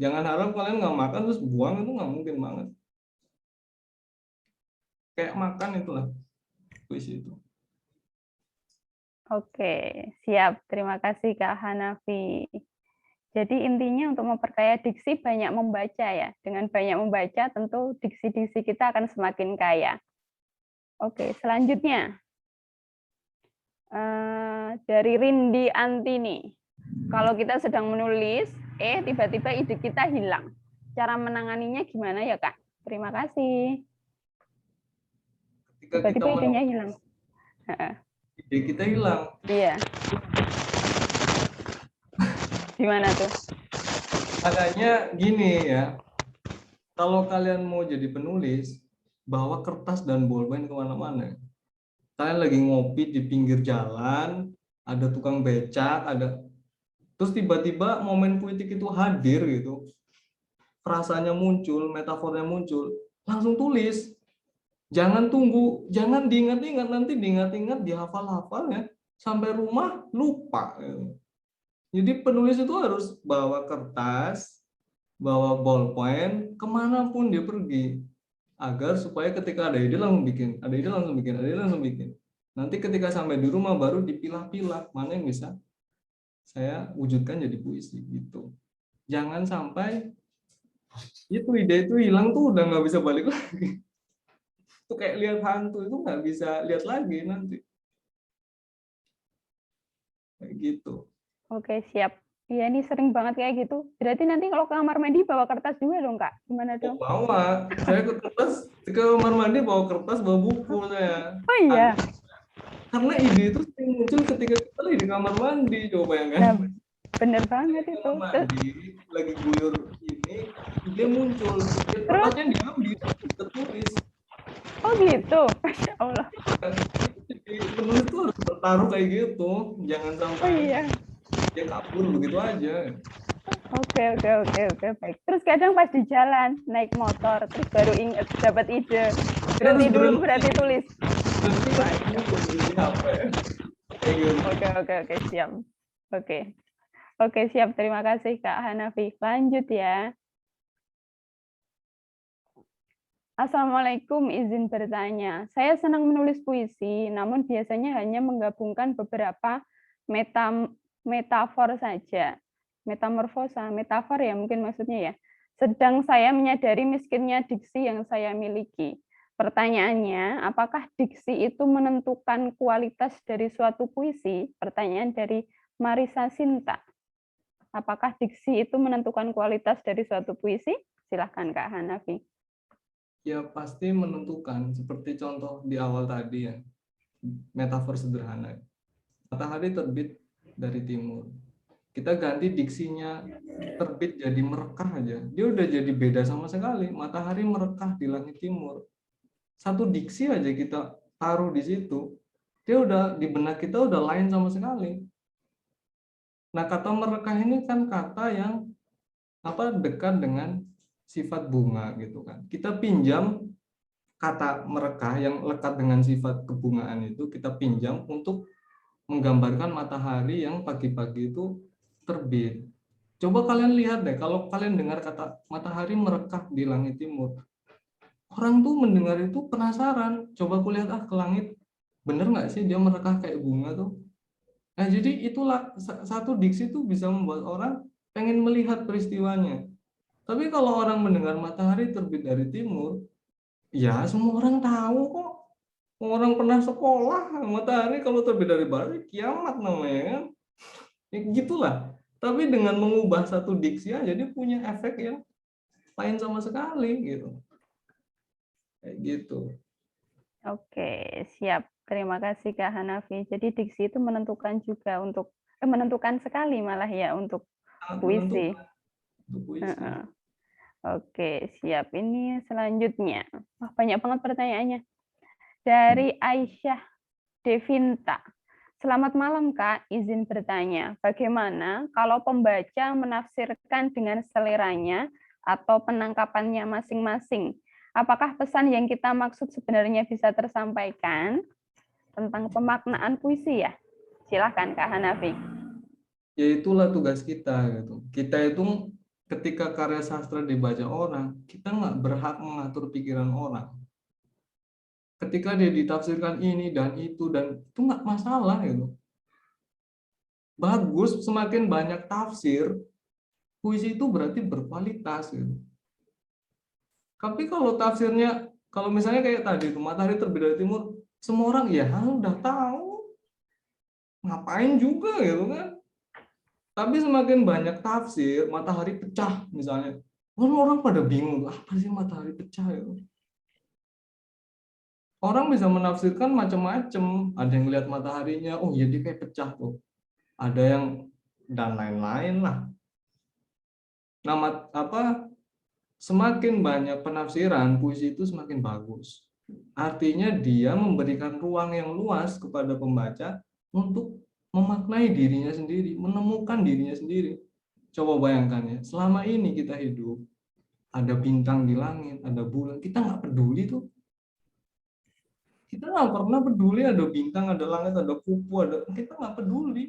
Jangan harap kalian nggak makan terus buang, itu nggak mungkin banget. Kayak makan itulah puisi itu. Oke, siap. Terima kasih Kak Hanafi. Jadi intinya untuk memperkaya diksi banyak membaca ya. Dengan banyak membaca tentu diksi-diksi kita akan semakin kaya. Oke, selanjutnya. Dari Rindi Antini. Kalau kita sedang menulis, tiba-tiba ide kita hilang. Cara menanganinya gimana ya Kak? Terima kasih. Tiba-tiba idenya hilang. Ide kita hilang. Iya. Gimana tuh? Makanya gini ya, kalau kalian mau jadi penulis, bawa kertas dan bolpen kemana-mana. Kalian lagi ngopi di pinggir jalan, ada tukang becak, terus tiba-tiba momen puitik itu hadir gitu, frasanya muncul, metafornya muncul, langsung tulis. Jangan tunggu, jangan diingat-ingat, nanti diingat-ingat, dihafal-hafal ya, sampai rumah lupa. Gitu. Jadi penulis itu harus bawa kertas, bawa bolpen, kemanapun dia pergi, agar supaya ketika ada ide langsung bikin, ada ide langsung bikin, ada ide langsung bikin. Nanti ketika sampai di rumah baru dipilah-pilah mana yang bisa saya wujudkan jadi puisi gitu. Jangan sampai itu ide itu hilang tuh udah nggak bisa balik lagi. Itu kayak lihat hantu, itu nggak bisa lihat lagi nanti. Kayak gitu. Oke, siap. Iya, ini sering banget kayak gitu. Berarti nanti kalau ke kamar mandi bawa kertas juga dong, Kak? Gimana dong? Bawa. Saya ke kamar mandi bawa kertas, bawa buku saya. Oh iya. Karena ide itu sering muncul ketika kita lagi di kamar mandi, coba ya kan? Nah, bener banget itu. Kamar mandi, lagi guyur ini, ide muncul. Kertasnya diambil, tertulis. Oh gitu. Masya Allah. Jadi penulis itu harus bertaruh kayak gitu. Jangan sampai dia kabur begitu aja. Oke, baik. Terus kadang pas di jalan naik motor, terus baru ingat dapat ide, berhenti dulu berarti tulis. Oke, siap. Oke, siap. Terima kasih Kak Hanafi. Lanjut ya. Assalamualaikum, izin bertanya. Saya senang menulis puisi, namun biasanya hanya menggabungkan beberapa metafor saja. Metamorfosa, metafor ya mungkin maksudnya ya. Sedang saya menyadari miskinnya diksi yang saya miliki. Pertanyaannya, apakah diksi itu menentukan kualitas dari suatu puisi? Pertanyaan dari Marisa Sinta. Apakah diksi itu menentukan kualitas dari suatu puisi? Silahkan Kak Hanafi. Ya pasti menentukan, seperti contoh di awal tadi ya, metafor sederhana. Matahari terbit dari timur. Kita ganti diksinya terbit jadi merekah aja. Dia udah jadi beda sama sekali. Matahari merekah di langit timur. Satu diksi aja kita taruh di situ, dia udah di benak kita udah lain sama sekali. Nah, kata merekah ini kan kata yang dekat dengan sifat bunga gitu kan. Kita pinjam kata merekah yang lekat dengan sifat kebungaan itu, kita pinjam untuk menggambarkan matahari yang pagi-pagi itu terbit. Coba kalian lihat deh, kalau kalian dengar kata matahari merekah di langit timur, orang tuh mendengar itu penasaran. Coba kulihat ke langit, bener nggak sih dia merekah kayak bunga tuh? Nah, jadi itulah satu diksi itu bisa membuat orang pengen melihat peristiwanya. Tapi kalau orang mendengar matahari terbit dari timur, ya semua orang tahu kok. Orang pernah sekolah, matahari kalau terbit dari barat, kiamat namanya kan. Ya, gitulah. Tapi dengan mengubah satu diksi aja, dia punya efek yang lain sama sekali gitu. Kayak gitu. Oke, siap. Terima kasih Kak Hanafi. Jadi diksi itu menentukan juga untuk menentukan sekali malah ya untuk Sangat puisi. menentukan untuk puisi. Heeh. Oke, siap. Ini selanjutnya. Wah, banyak banget pertanyaannya. Dari Aisyah Devinta. Selamat malam Kak, izin bertanya. Bagaimana kalau pembaca menafsirkan dengan seleranya atau penangkapannya masing-masing? Apakah pesan yang kita maksud sebenarnya bisa tersampaikan tentang pemaknaan puisi ya? Silahkan Kak Hanafi. Ya itulah tugas kita gitu. Kita itu ketika karya sastra dibaca orang, kita nggak berhak mengatur pikiran orang. Ketika dia ditafsirkan ini dan itu nggak masalah gitu. Bagus, semakin banyak tafsir, puisi itu berarti berkualitas gitu. Tapi kalau tafsirnya, kalau misalnya kayak tadi itu matahari terbit dari timur, semua orang ya udah tahu, ngapain juga gitu kan. Tapi semakin banyak tafsir, matahari pecah misalnya, orang pada bingung, apa sih matahari pecah itu? Orang bisa menafsirkan macam-macam. Ada yang lihat mataharinya, oh ya dia kayak pecah tuh. Ada yang dan lain-lain lah. Semakin banyak penafsiran, puisi itu semakin bagus. Artinya dia memberikan ruang yang luas kepada pembaca untuk memaknai dirinya sendiri, menemukan dirinya sendiri. Coba bayangkan ya, selama ini kita hidup, ada bintang di langit, ada bulan, kita nggak peduli tuh. Kita nggak pernah peduli ada bintang, ada langit, ada kupu, kita nggak peduli.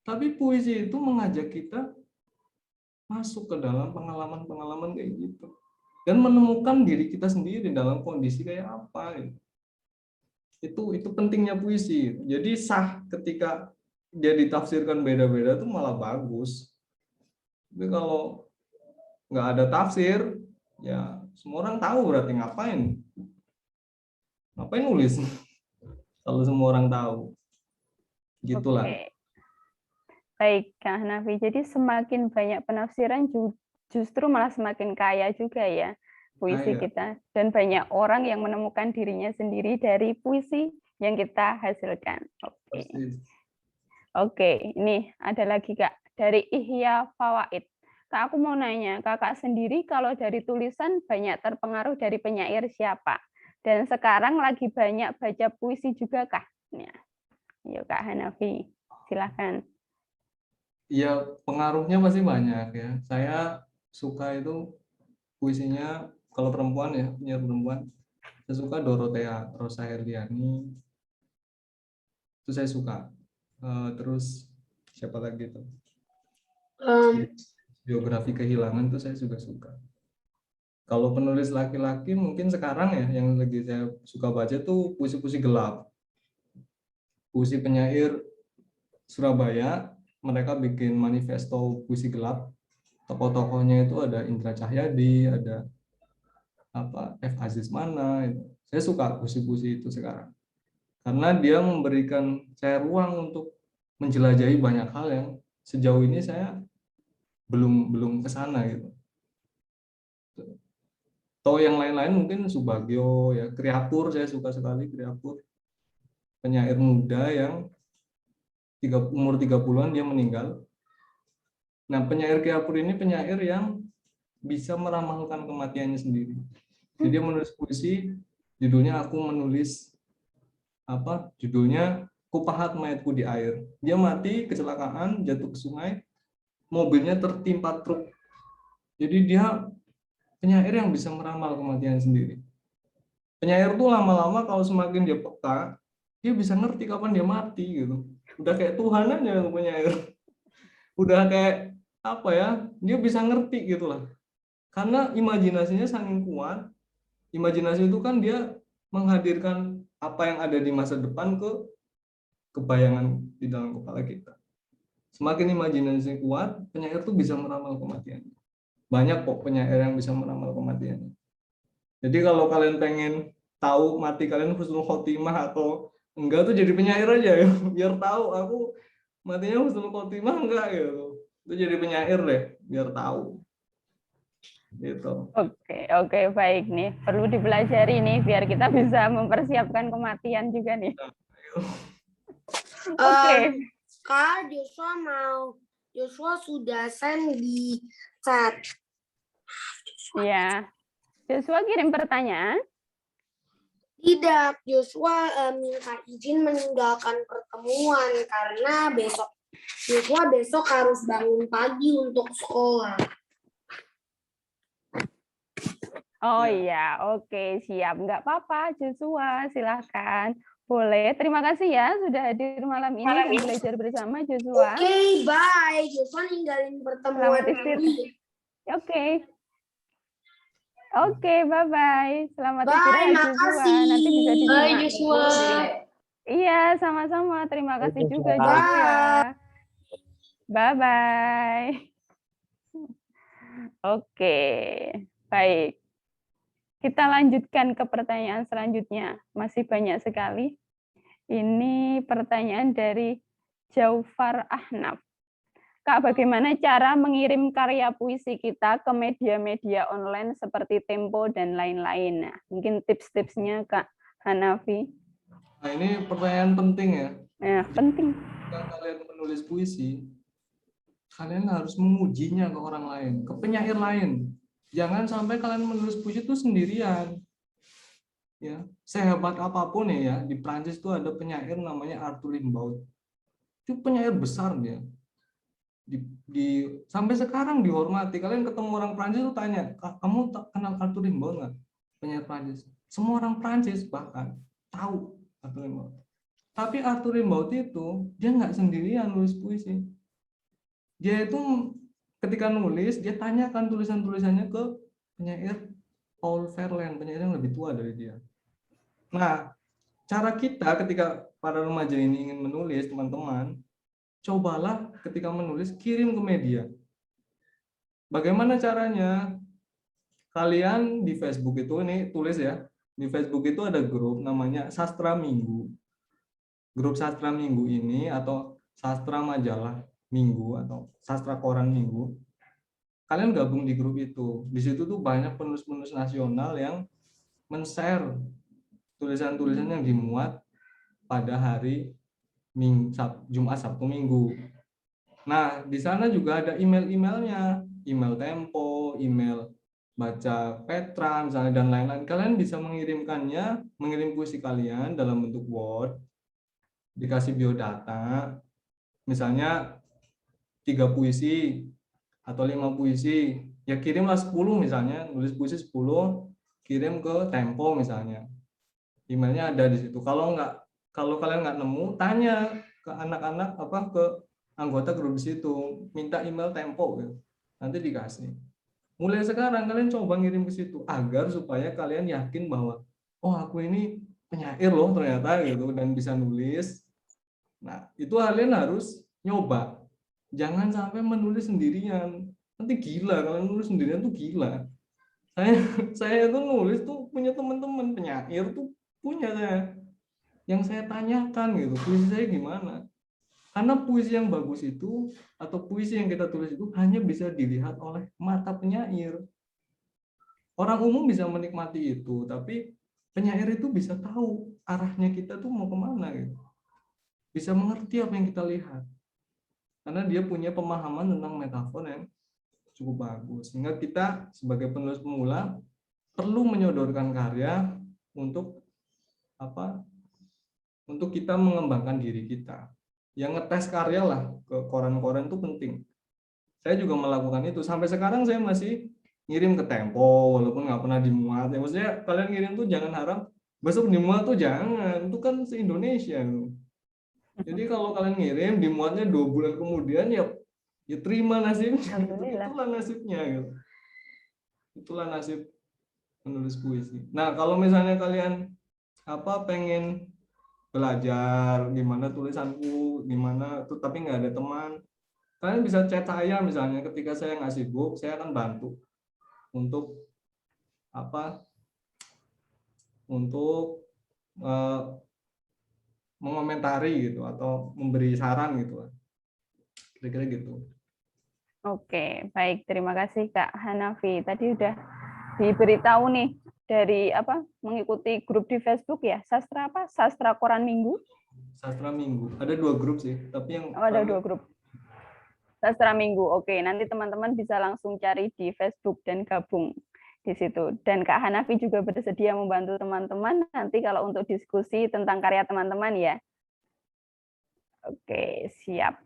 Tapi puisi itu mengajak kita masuk ke dalam pengalaman-pengalaman kayak gitu. Dan menemukan diri kita sendiri dalam kondisi kayak apa. Itu pentingnya puisi. Jadi sah ketika dia ditafsirkan beda-beda itu malah bagus. Tapi kalau nggak ada tafsir, ya semua orang tahu berarti ngapain nulis kalau semua orang tahu. Gitulah. Oke. Baik, Kak Hanafi. Jadi semakin banyak penafsiran justru malah semakin kaya juga ya puisi kita. Dan banyak orang yang menemukan dirinya sendiri dari puisi yang kita hasilkan. Oke. Oke, ini ada lagi Kak. Dari Ihya Fawaid. Kak, aku mau nanya, Kakak sendiri kalau dari tulisan banyak terpengaruh dari penyair siapa? Dan sekarang lagi banyak baca puisi juga kah? Ya. Yuk Kak Hanafi, silahkan. Ya, pengaruhnya pasti banyak ya. Saya suka itu puisinya, kalau perempuan ya, penyair perempuan. Saya suka Dorothea Rosa Herliani. Itu saya suka. Terus siapa lagi tuh? Biografi kehilangan itu saya juga suka. Kalau penulis laki-laki mungkin sekarang ya yang lagi saya suka baca tuh puisi-puisi gelap. Puisi penyair Surabaya, mereka bikin manifesto puisi gelap. Tokoh-tokohnya itu ada Indra Cahyadi, ada F. Aziz Mana. Saya suka puisi-puisi itu sekarang. Karena dia memberikan saya ruang untuk menjelajahi banyak hal yang sejauh ini saya belum ke sana gitu. Atau yang lain-lain mungkin Subagio ya, Kreatur, saya suka sekali Kreatur. Penyair muda yang umur 30-an dia meninggal. Nah, penyair Kreatur ini penyair yang bisa meramalkan kematiannya sendiri. Jadi dia menulis puisi, judulnya Aku Menulis judulnya Kupahat Mayatku di Air. Dia mati kecelakaan, jatuh ke sungai, mobilnya tertimpa truk. Jadi dia penyair yang bisa meramal kematian sendiri. Penyair tuh lama-lama kalau semakin dia peka, dia bisa ngerti kapan dia mati gitu. Udah kayak Tuhan aja penyair. Udah kayak dia bisa ngerti gitulah. Karena imajinasinya saking kuat. Imajinasi itu kan dia menghadirkan apa yang ada di masa depan ke kebayangan di dalam kepala kita. Semakin imajinasi kuat, penyair tuh bisa meramal kematian. Banyak kok penyair yang bisa meramal kematian. Jadi kalau kalian pengen tahu mati kalian husnul khotimah atau enggak tuh jadi penyair aja ya. Biar tahu aku matinya husnul khotimah enggak gitu. Itu jadi penyair deh biar tahu. Gitu. Oke, baik nih. Perlu dipelajari nih biar kita bisa mempersiapkan kematian juga nih. Oke. Kak, Joshua sudah send di chat. Iya. Joshua kirim pertanyaan. Tidak, Joshua minta izin meninggalkan pertemuan karena Joshua besok harus bangun pagi untuk sekolah. Oh iya, oke, siap. Nggak apa-apa, Joshua, silakan. Boleh, terima kasih ya sudah hadir malam ini dan belajar bersama, Joshua. Oke, bye. Joshua ninggalin pertemuan Selamat istirahat. ini. Oke, bye-bye. Selamat Bye, istirahat, makasih. Joshua. Nanti bisa Bye, disimak. Joshua. Iya, sama-sama. Terima kasih juga, Joshua. Joshua. Bye-bye. Oke, baik. Kita lanjutkan ke pertanyaan selanjutnya. Masih banyak sekali. Ini pertanyaan dari Jaufar Ahnaf. Kak, bagaimana cara mengirim karya puisi kita ke media-media online seperti Tempo dan lain-lain? Nah, mungkin tips-tipsnya Kak Hanafi. Nah, ini pertanyaan penting ya. Ya, penting. Ketika kalian menulis puisi, kalian harus mengujinya ke orang lain, ke penyair lain. Jangan sampai kalian menulis puisi itu sendirian. Ya, sehebat apapun ya, di Prancis itu ada penyair namanya Arthur Rimbaud. Itu penyair besar dia. Sampai sekarang dihormati. Kalian ketemu orang Prancis itu tanya, kamu kenal Arthur Rimbaud nggak? Penyair Prancis. Semua orang Prancis bahkan tahu Arthur Rimbaud. Tapi Arthur Rimbaud itu dia nggak sendirian nulis puisi. Dia itu ketika nulis, dia tanyakan tulisan-tulisannya ke penyair Paul Verlaine, penyair yang lebih tua dari dia. Nah, cara kita ketika para remaja ini ingin menulis, teman-teman, cobalah ketika menulis, kirim ke media. Bagaimana caranya? Kalian di Facebook itu, ini tulis ya, di Facebook itu ada grup namanya Sastra Minggu. Grup Sastra Minggu ini, atau Sastra Majalah Minggu, atau Sastra Koran Minggu, kalian gabung di grup itu. Di situ tuh banyak penulis-penulis nasional yang men-share tulisan-tulisan yang dimuat pada hari Jumat, Sabtu, Minggu. Nah, di sana juga ada email-emailnya, email Tempo, email Baca Petra, misalnya, dan lain-lain. Kalian bisa mengirimkannya, mengirim puisi kalian dalam bentuk Word, dikasih biodata, misalnya 3 puisi atau 5 puisi, ya kirimlah 10 misalnya, nulis puisi 10, kirim ke Tempo misalnya. Emailnya ada di situ. Kalau kalian nggak nemu, tanya ke anak-anak ke anggota grup di situ, minta email Tempo gitu. Nanti dikasih. Mulai sekarang kalian coba ngirim ke situ agar supaya kalian yakin bahwa oh, aku ini penyair loh ternyata gitu, dan bisa nulis. Nah, itu kalian harus nyoba. Jangan sampai menulis sendirian. Nanti gila, kalau nulis sendirian tuh gila. Saya tuh nulis tuh punya teman-teman penyair tuh punya saya. Yang saya tanyakan gitu, puisi saya gimana? Karena puisi yang bagus itu atau puisi yang kita tulis itu hanya bisa dilihat oleh mata penyair. Orang umum bisa menikmati itu, tapi penyair itu bisa tahu arahnya kita tuh mau kemana gitu. Bisa mengerti apa yang kita lihat. Karena dia punya pemahaman tentang metafor yang cukup bagus. Sehingga kita sebagai penulis pemula perlu menyodorkan karya untuk untuk kita mengembangkan diri kita. Yang ngetes karya lah ke koran-koran itu penting. Saya juga melakukan itu. Sampai sekarang saya masih ngirim ke Tempo walaupun nggak pernah dimuat. Ya, maksudnya kalian ngirim tuh jangan harap besok dimuat tuh jangan. Itu kan se-Indonesia. Jadi kalau kalian ngirim dimuatnya 2 bulan kemudian ya terima nasibnya. Itulah nasibnya gitu. Itulah nasib menulis puisi. Nah, kalau misalnya kalian pengen belajar gimana tulisanku, gimana tuh tapi nggak ada teman, kalian bisa chat saya misalnya. Ketika saya ngasih book, saya akan bantu untuk untuk mengomentari gitu atau memberi saran gitu, kira-kira gitu. Oke, baik. Terima kasih Kak Hanafi. Tadi udah diberitahu nih dari apa mengikuti grup di Facebook ya. Sastra apa? Sastra Koran Minggu. Sastra Minggu. Ada 2 grup sih, tapi yang Ada 2 grup. Sastra Minggu. Oke, nanti teman-teman bisa langsung cari di Facebook dan gabung di situ. Dan Kak Hanafi juga bersedia membantu teman-teman nanti kalau untuk diskusi tentang karya teman-teman ya. Oke, siap.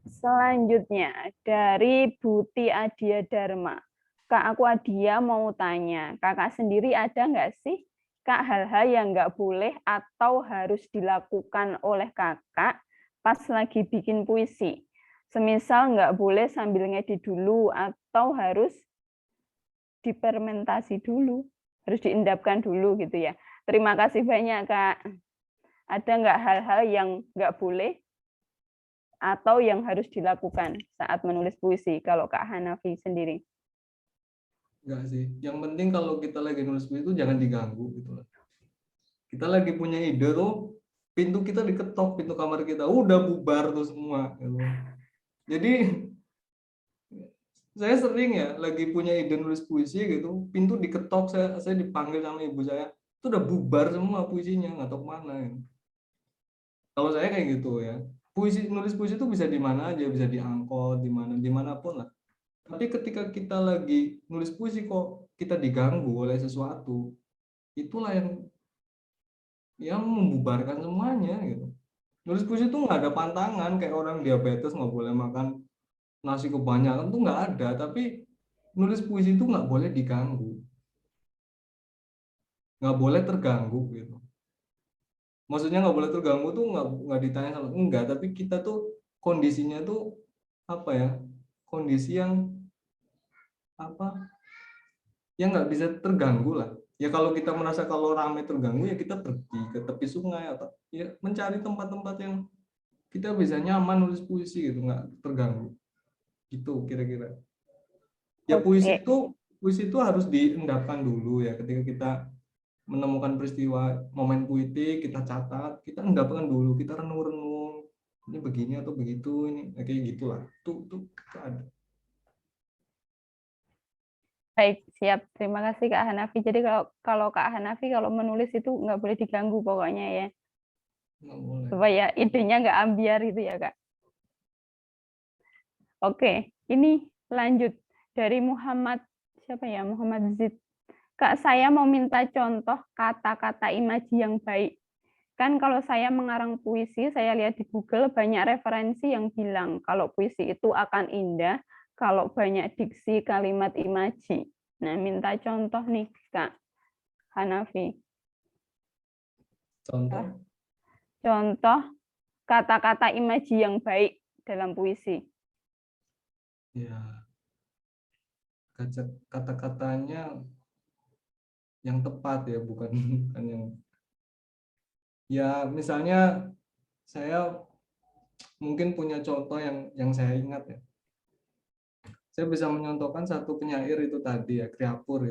Selanjutnya dari Buti Adia Dharma. Kak, aku Adia mau tanya, kakak sendiri ada nggak sih Kak hal-hal yang nggak boleh atau harus dilakukan oleh kakak pas lagi bikin puisi? Semisal nggak boleh sambil ngedit dulu atau harus difermentasi dulu, harus diendapkan dulu gitu ya. Terima kasih banyak Kak. Ada nggak hal-hal yang nggak boleh atau yang harus dilakukan saat menulis puisi kalau Kak Hanafi sendiri? Enggak sih. Yang penting kalau kita lagi nulis puisi itu jangan diganggu gitu loh. Kita lagi punya ide tuh, pintu kita diketok, pintu kamar kita udah bubar tuh semua gitu. Jadi saya sering ya lagi punya ide nulis puisi gitu, pintu diketok, saya dipanggil sama ibu saya, itu udah bubar semua puisinya, nggak tahu kemana gitu. Kalau saya kayak gitu ya, nulis puisi itu bisa di mana aja, bisa diangkut, dimanapun lah. Tapi ketika kita lagi nulis puisi kok kita diganggu oleh sesuatu, itulah yang membubarkan semuanya gitu. Nulis puisi itu nggak ada pantangan, kayak orang diabetes nggak boleh makan nasi kebanyakan tuh nggak ada. Tapi nulis puisi itu nggak boleh diganggu, nggak boleh terganggu gitu. Maksudnya nggak boleh terganggu tuh nggak ditanya sama enggak, tapi kita tuh kondisinya tuh apa ya, kondisi yang apa yang nggak bisa terganggu lah ya. Kalau kita merasa kalau ramai terganggu ya kita pergi ke tepi sungai atau ya mencari tempat-tempat yang kita bisa nyaman nulis puisi gitu, nggak terganggu gitu kira-kira ya. Puisi itu harus diendapkan dulu ya. Ketika kita menemukan peristiwa momen puitik, kita catat, kita endapkan dulu, kita renung-renung ini begini atau begitu, ini kayak gitulah tuh ada. Baik, siap. Terima kasih Kak Hanafi. Jadi kalau Kak Hanafi kalau menulis itu nggak boleh diganggu pokoknya ya. Nggak boleh. Supaya idenya nggak ambiar itu ya Kak. Oke, ini lanjut dari Muhammad siapa ya? Muhammad Zid. Kak, saya mau minta contoh kata-kata imaji yang baik. Kan kalau saya mengarang puisi, saya lihat di Google banyak referensi yang bilang kalau puisi itu akan indah kalau banyak diksi kalimat imaji. Nah, minta contoh nih, Kak Hanafi. Contoh kata-kata imaji yang baik dalam puisi. Ya, kata-katanya yang tepat ya, bukan yang ya. Misalnya saya mungkin punya contoh yang saya ingat ya. Saya bisa menyontohkan satu penyair itu tadi ya, Kriapur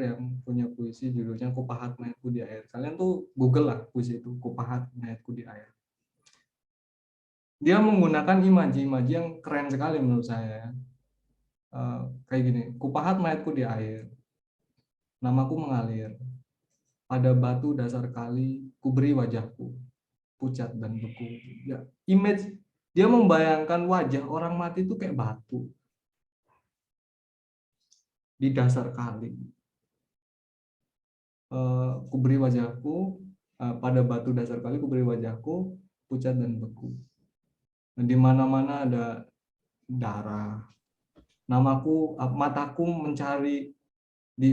yang punya puisi judulnya Kupahat Mayatku di Air. Kalian tuh Google lah puisi itu, Kupahat Mayatku di Air. Dia menggunakan imaji-imaji yang keren sekali menurut saya. Kayak gini, kupahat mayatku di air, namaku mengalir, pada batu dasar kali, kuberi wajahku, pucat dan beku. Ya, image dia membayangkan wajah orang mati itu kayak batu di dasar kali. Kuberi wajahku, pada batu dasar kali, kuberi wajahku, pucat dan beku. Nah, di mana-mana ada darah. Namaku, mataku mencari di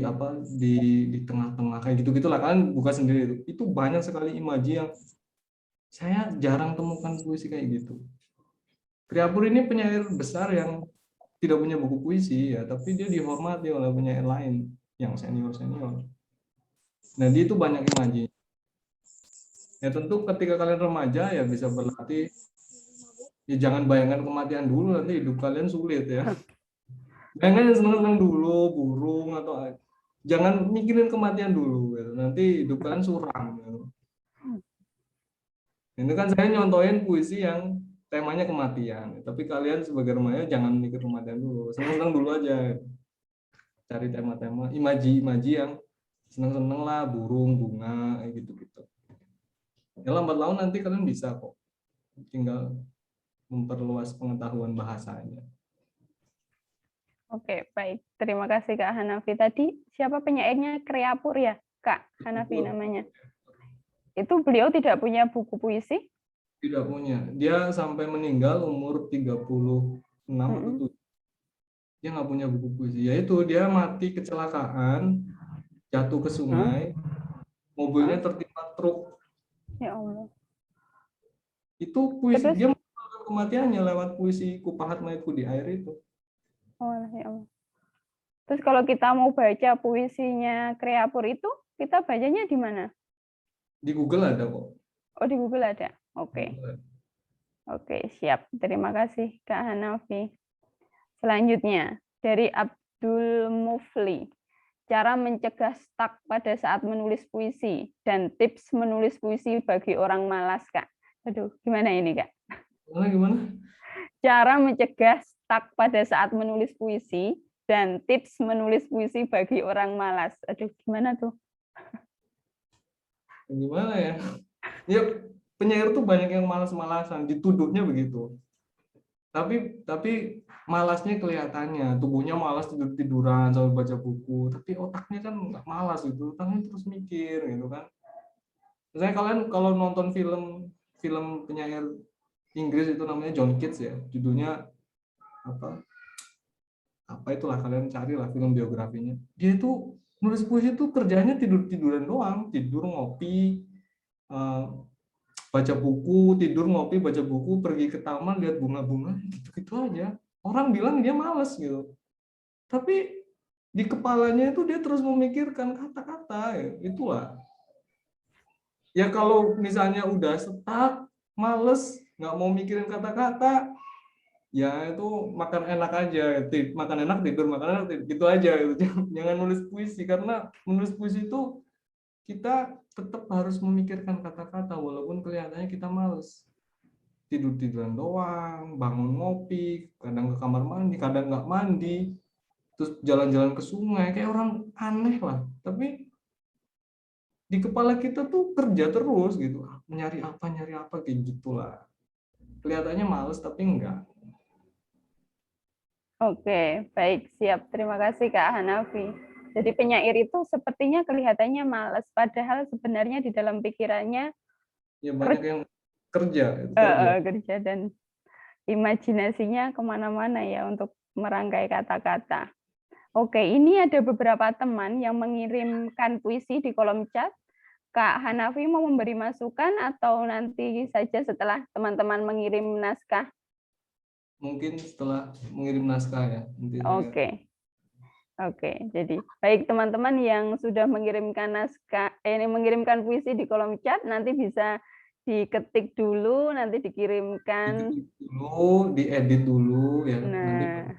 tengah-tengah kayak gitu-gitulah. Kalian buka sendiri itu banyak sekali imaji yang saya jarang temukan puisi kayak gitu. Kriapur ini penyair besar yang tidak punya buku puisi ya, tapi dia dihormati oleh penyair lain yang senior. Nah, dia itu banyak imaji. Ya tentu ketika kalian remaja ya bisa berlatih. Ya jangan bayangkan kematian dulu, nanti hidup kalian sulit ya. Jangan seneng-seneng dulu burung atau jangan mikirin kematian dulu gitu. Nanti hidup kalian suram gitu. Ini kan saya nyontohin puisi yang temanya kematian. Tapi kalian sebagai remaja jangan mikir kematian dulu, seneng-seneng dulu aja. Cari tema-tema imaji yang seneng-seneng lah, burung, bunga, kayak gitu-gitu. Ya lambat laun nanti kalian bisa kok, tinggal memperluas pengetahuan bahasanya. Oke, baik. Terima kasih Kak Hanafi. Tadi siapa penyairnya? Kreapur ya, Kak Hanafi namanya. Itu beliau tidak punya buku puisi? Tidak punya. Dia sampai meninggal umur 36 atau 7. Dia nggak punya buku puisi. Yaitu dia mati kecelakaan, jatuh ke sungai, mobilnya tertimpa truk. Ya Allah. Itu puisi, Terus? dia mengenalkan kematiannya lewat puisi Kupahat Mayatku di Air itu. Oh, ya Allah. Terus kalau kita mau baca puisinya Kreapur itu, kita bacanya di mana? Di Google ada kok. Oh, di Google ada. Oke. Oke, siap. Terima kasih Kak Hanafi. Selanjutnya, dari Abdul Mufli. Cara mencegah stuck pada saat menulis puisi dan tips menulis puisi bagi orang malas, Kak. Aduh, gimana ini, Kak? Gimana? Cara mencegah stuck pada saat menulis puisi dan tips menulis puisi bagi orang malas. Aduh, gimana tuh? Gimana ya? Ya, penyair tuh banyak yang malas-malasan, dituduhnya begitu. Tapi malasnya kelihatannya, tubuhnya malas tidur-tiduran sambil baca buku, tapi otaknya kan nggak malas gitu, otaknya terus mikir gitu kan. Misalnya kalian kalau nonton film penyair Inggris itu namanya John Keats ya, judulnya apa itulah, kalian carilah film biografinya. Dia itu nulis puisi itu kerjanya tidur-tiduran doang, tidur ngopi, baca buku, tidur ngopi, baca buku, pergi ke taman lihat bunga-bunga, gitu-gitu aja. Orang bilang dia malas gitu. Tapi di kepalanya itu dia terus memikirkan kata-kata, ya. Itulah. Ya kalau misalnya udah stuck, males, nggak mau mikirin kata-kata, ya itu makan enak aja, makan enak tidur, makan enak tidur, gitu aja. Gitu. Jangan nulis puisi, karena menulis puisi itu kita tetap harus memikirkan kata-kata walaupun kelihatannya kita males. Tidur-tiduran doang, bangun ngopi, kadang ke kamar mandi, kadang nggak mandi, terus jalan-jalan ke sungai, kayak orang aneh lah. Tapi di kepala kita tuh kerja terus gitu, nyari apa kayak gitulah. Kelihatannya males tapi enggak. Oke, baik, siap. Terima kasih Kak Hanafi. Jadi penyair itu sepertinya kelihatannya malas, padahal sebenarnya di dalam pikirannya Ya banyak yang kerja. Kerja dan imajinasinya kemana-mana ya untuk merangkai kata-kata. Oke, ini ada beberapa teman yang mengirimkan puisi di kolom chat. Kak Hanafi mau memberi masukan atau nanti saja setelah teman-teman mengirim naskah? Mungkin setelah mengirim naskah ya. Oke, jadi baik teman-teman yang sudah mengirimkan naskah, mengirimkan puisi di kolom chat, nanti bisa diketik dulu, nanti dikirimkan. Diedit dulu ya. Nah,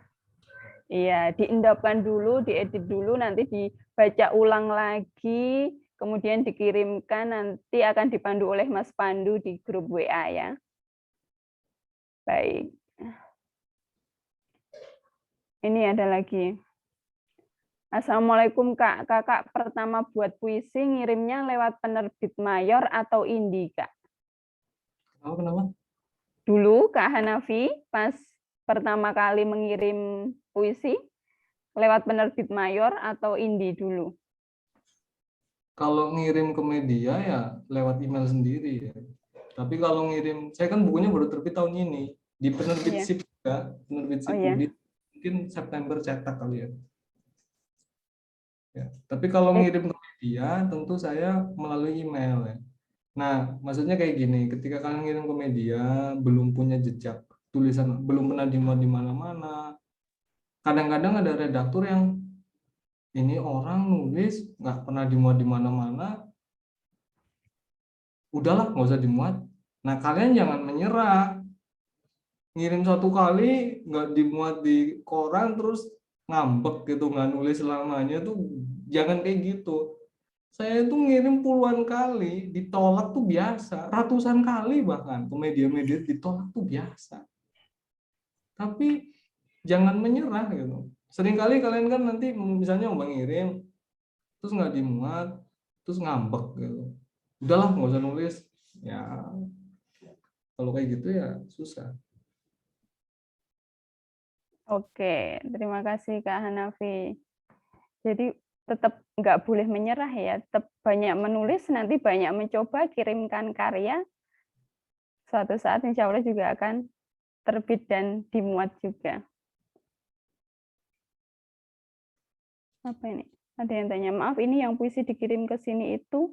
iya, diendapkan dulu, diedit dulu, nanti dibaca ulang lagi, kemudian dikirimkan, nanti akan dipandu oleh Mas Pandu di grup WA ya. Baik. Ini ada lagi. Assalamualaikum Kak, kakak pertama buat puisi ngirimnya lewat penerbit mayor atau indie Kak? Kenapa? Dulu Kak Hanafi pas pertama kali mengirim puisi lewat penerbit mayor atau indie dulu? Kalau ngirim ke media ya lewat email sendiri ya. Tapi kalau ngirim, saya kan bukunya baru terbit tahun ini di penerbit SIP juga, penerbit SIP mungkin September cetak kali ya. Ya, tapi kalau ngirim ke media tentu saya melalui email ya. Nah, maksudnya kayak gini, ketika kalian ngirim ke media belum punya jejak tulisan, belum pernah dimuat di mana-mana. Kadang-kadang ada redaktur yang ini orang nulis nggak pernah dimuat di mana-mana. Udahlah, nggak usah dimuat. Nah, kalian jangan menyerah. Ngirim satu kali nggak dimuat di koran terus ngambek gitu, nggak nulis selamanya tuh jangan kayak gitu. Saya itu ngirim puluhan kali, ditolak tuh biasa, ratusan kali bahkan ke media-media ditolak tuh biasa. Tapi jangan menyerah gitu. Seringkali kalian kan nanti misalnya mau ngirim, terus nggak dimuat, terus ngambek gitu. Udahlah nggak usah nulis. Ya kalau kayak gitu ya susah. Oke, terima kasih Kak Hanafi. Jadi tetap nggak boleh menyerah ya, tetap banyak menulis, nanti banyak mencoba, kirimkan karya. Suatu saat insya Allah juga akan terbit dan dimuat juga. Apa ini? Ada yang tanya, maaf ini yang puisi dikirim ke sini itu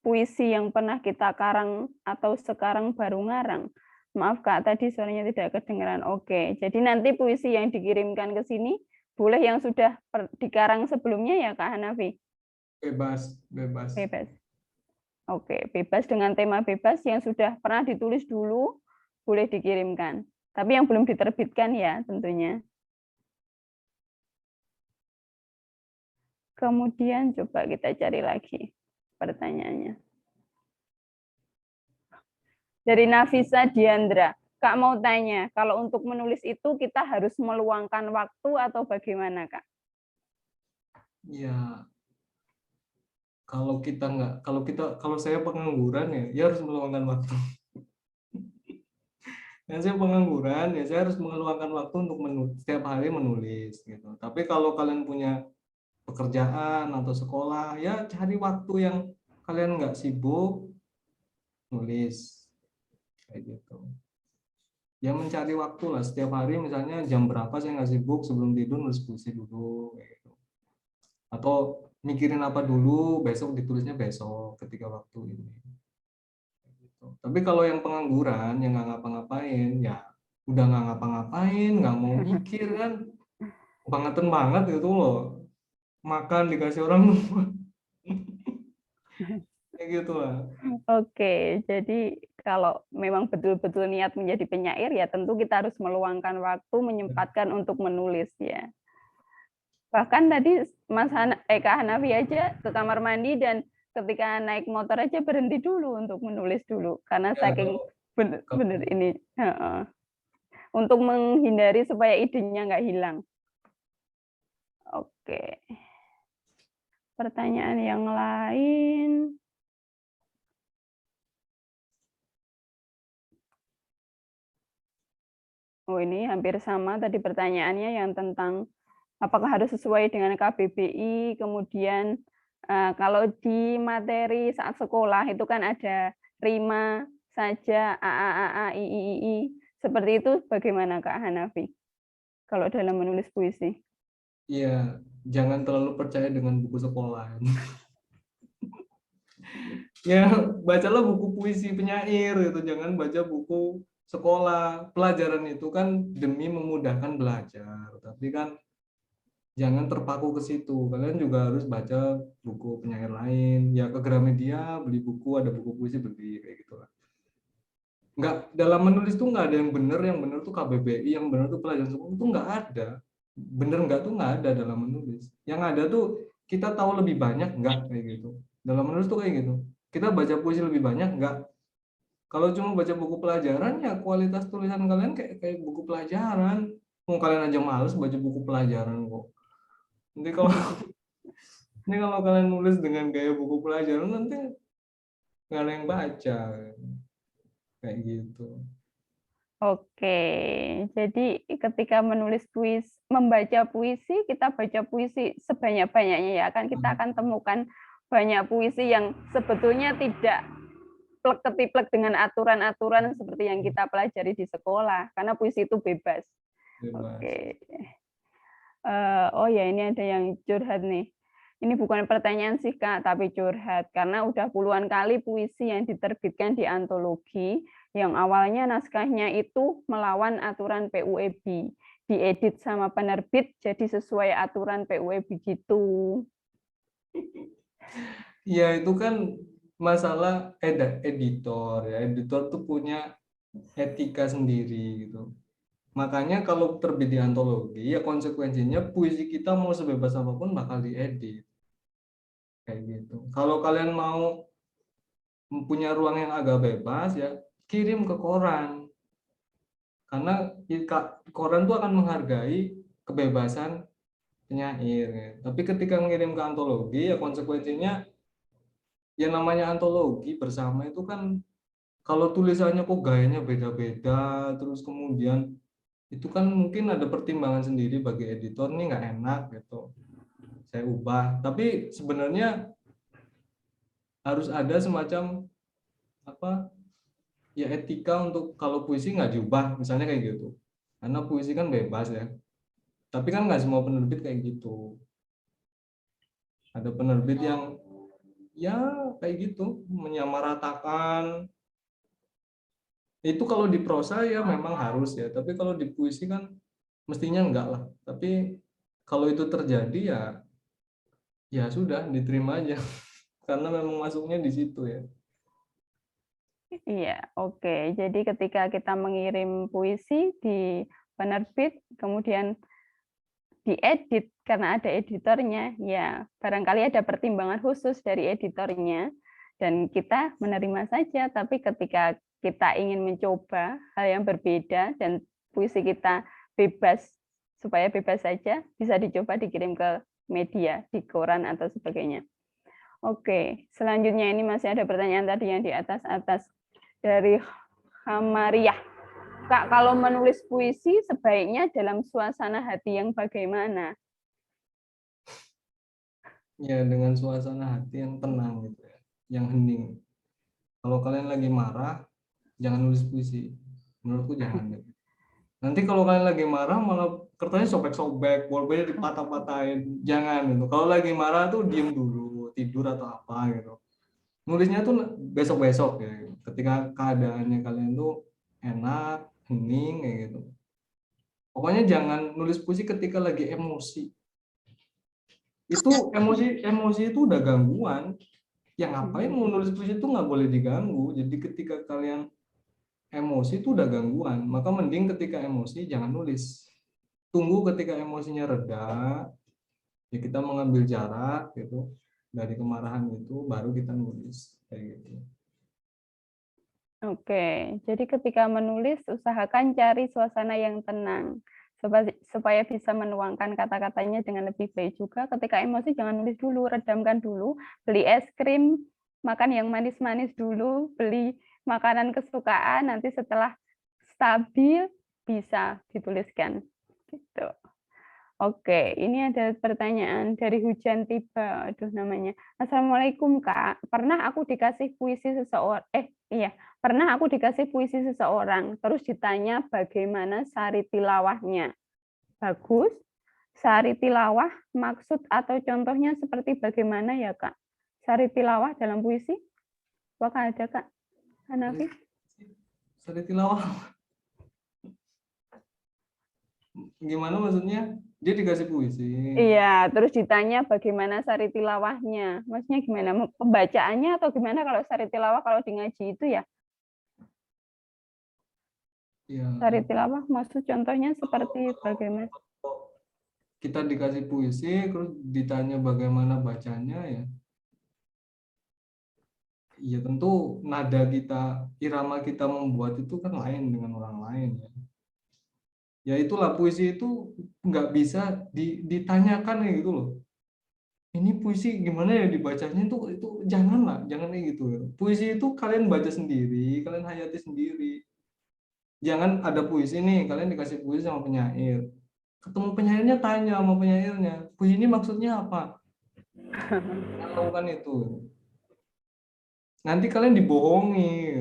puisi yang pernah kita karang atau sekarang baru ngarang? Maaf Kak, tadi suaranya tidak kedengaran. Oke, jadi nanti puisi yang dikirimkan ke sini boleh yang sudah dikarang sebelumnya ya Kak Hanafi? Bebas, bebas. Bebas. Oke, bebas dengan tema bebas yang sudah pernah ditulis dulu boleh dikirimkan. Tapi yang belum diterbitkan ya tentunya. Kemudian coba kita cari lagi pertanyaannya. Dari Nafisa Diandra, Kak mau tanya, kalau untuk menulis itu kita harus meluangkan waktu atau bagaimana, Kak? Ya, kalau saya pengangguran ya harus meluangkan waktu. Dan saya pengangguran ya saya harus meluangkan waktu untuk setiap hari menulis gitu. Tapi kalau kalian punya pekerjaan atau sekolah ya cari waktu yang kalian nggak sibuk nulis kayak gitu. Ya mencari waktu lah setiap hari, misalnya jam berapa saya nggak sibuk, sebelum tidur nulis puisi dulu kayak gitu. Atau mikirin apa dulu, besok ditulisnya besok ketika waktu ini gitu. Tapi kalau yang pengangguran yang nggak ngapa-ngapain ya udah nggak ngapa-ngapain, nggak mau mikir kan, bangetan banget gitu loh, makan dikasih orang kayak gitu lah. Oke, jadi kalau memang betul-betul niat menjadi penyair ya tentu kita harus meluangkan waktu, menyempatkan untuk menulis ya. Bahkan tadi Kak Hanafi aja ke kamar mandi dan ketika naik motor aja berhenti dulu untuk menulis dulu karena Ya, saking bener ini untuk menghindari supaya idenya nggak hilang. Oke. Pertanyaan yang lain. Oh, ini hampir sama tadi pertanyaannya yang tentang apakah harus sesuai dengan KBBI, kemudian kalau di materi saat sekolah itu kan ada rima saja, a, i, i. Seperti itu bagaimana Kak Hanafi? Kalau dalam menulis puisi? Iya, jangan terlalu percaya dengan buku sekolah. Ya, bacalah buku puisi penyair gitu, jangan baca buku sekolah. Pelajaran itu kan demi memudahkan belajar, tapi kan jangan terpaku ke situ. Kalian juga harus baca buku penyair lain. Ya ke Gramedia beli buku, ada buku puisi beli kayak gitu lah. Nggak, dalam menulis tuh nggak ada yang benar tuh KBBI, yang benar tuh pelajaran sekolah itu nggak ada. Bener nggak tuh nggak ada dalam menulis. Yang ada tuh kita tahu lebih banyak nggak kayak gitu. Dalam menulis tuh kayak gitu. Kita baca puisi lebih banyak nggak? Kalau cuma baca buku pelajaran ya kualitas tulisan kalian kayak buku pelajaran. Mau kalian aja males baca buku pelajaran kok. Nanti kalau kalian nulis dengan gaya buku pelajaran nanti nggak ada yang baca kayak gitu. Oke, jadi ketika menulis puisi, membaca puisi, kita baca puisi sebanyak-banyaknya ya, kan kita akan temukan banyak puisi yang sebetulnya tidak plek-ketiplek dengan aturan-aturan seperti yang kita pelajari di sekolah, karena puisi itu bebas. Oke. Oh ya, ini ada yang curhat nih. Ini bukan pertanyaan sih Kak, tapi curhat. Karena udah puluhan kali puisi yang diterbitkan di antologi, yang awalnya naskahnya itu melawan aturan PUEB. Diedit sama penerbit, jadi sesuai aturan PUEB gitu. Ya itu kan masalah editor ya. Editor tuh punya etika sendiri gitu. Makanya kalau terbit di antologi ya konsekuensinya puisi kita mau sebebas apapun bakal diedit. kayak gitu. Kalau kalian mau mempunyai ruang yang agak bebas ya, kirim ke koran. Karena koran tuh akan menghargai kebebasan penyair. Ya. Tapi ketika mengirim ke antologi ya konsekuensinya ya namanya antologi bersama itu kan kalau tulisannya kok gayanya beda-beda, terus kemudian itu kan mungkin ada pertimbangan sendiri bagi editor nih nggak enak gitu. Saya ubah. Tapi sebenarnya harus ada semacam apa ya etika untuk kalau puisi nggak diubah misalnya kayak gitu. Karena puisi kan bebas ya. Tapi kan nggak semua penerbit kayak gitu. Ada penerbit yang ya kayak gitu menyamaratakan. Itu kalau di prosa ya memang harus ya, tapi kalau di puisi kan mestinya enggak lah. Tapi kalau itu terjadi ya sudah diterima aja karena memang masuknya di situ ya. Iya, oke. Jadi ketika kita mengirim puisi di penerbit, kemudian diedit karena ada editornya, ya barangkali ada pertimbangan khusus dari editornya, dan kita menerima saja. Tapi ketika kita ingin mencoba hal yang berbeda dan puisi kita bebas, supaya bebas saja, bisa dicoba dikirim ke media, di koran atau sebagainya. Oke, selanjutnya ini masih ada pertanyaan tadi yang di atas dari Hamariah. Kak, kalau menulis puisi sebaiknya dalam suasana hati yang bagaimana? Ya dengan suasana hati yang tenang gitu ya, yang hening. Kalau kalian lagi marah, jangan nulis puisi. Menurutku jangan. Nanti kalau kalian lagi marah malah kertasnya sobek-sobek, bolanya dipatah-patahin. Jangan gitu. Kalau lagi marah tuh diem dulu, tidur atau apa gitu. Nulisnya tuh besok-besok ya. Ketika keadaannya kalian tuh enak, hening kayak gitu. Pokoknya jangan nulis puisi ketika lagi emosi. Itu emosi itu udah gangguan. Yang ngapain mau nulis puisi itu nggak boleh diganggu. Jadi ketika kalian emosi itu udah gangguan, maka mending ketika emosi jangan nulis. Tunggu ketika emosinya reda, ya kita mengambil jarak gitu dari kemarahan itu, baru kita nulis kayak gitu. Oke, jadi ketika menulis usahakan cari suasana yang tenang supaya bisa menuangkan kata-katanya dengan lebih baik juga. Ketika emosi jangan nulis dulu, redamkan dulu, beli es krim, makan yang manis-manis dulu, beli makanan kesukaan, nanti setelah stabil bisa dituliskan. Gitu. Oke, ini ada pertanyaan dari Hujan Tiba. Aduh namanya. Assalamualaikum Kak. Pernah aku dikasih puisi seseorang. Pernah aku dikasih puisi seseorang. Terus ditanya bagaimana sari tilawahnya. Bagus. Sari tilawah maksud atau contohnya seperti bagaimana ya Kak? Sari tilawah dalam puisi? Apakah ada Kak Hanafi? Sari tilawah. Gimana maksudnya? Dia dikasih puisi. Iya, terus ditanya bagaimana sari tilawahnya. Maksudnya gimana? Pembacaannya atau gimana kalau sari tilawah kalau di ngaji itu ya? Ya. Sari tilawah maksud contohnya seperti bagaimana? Kita dikasih puisi, terus ditanya bagaimana bacanya ya. Ya tentu nada kita, irama kita membuat itu kan lain dengan orang lain ya. Ya itulah puisi itu nggak bisa ditanyakan kayak gitu loh. Ini puisi gimana ya dibacanya itu janganlah, jangan kayak gitu ya. Puisi itu kalian baca sendiri, kalian hayati sendiri. Jangan ada puisi nih, kalian dikasih puisi sama penyair. Ketemu penyairnya tanya sama penyairnya, puisi ini maksudnya apa? Lakukan itu. Nanti kalian dibohongi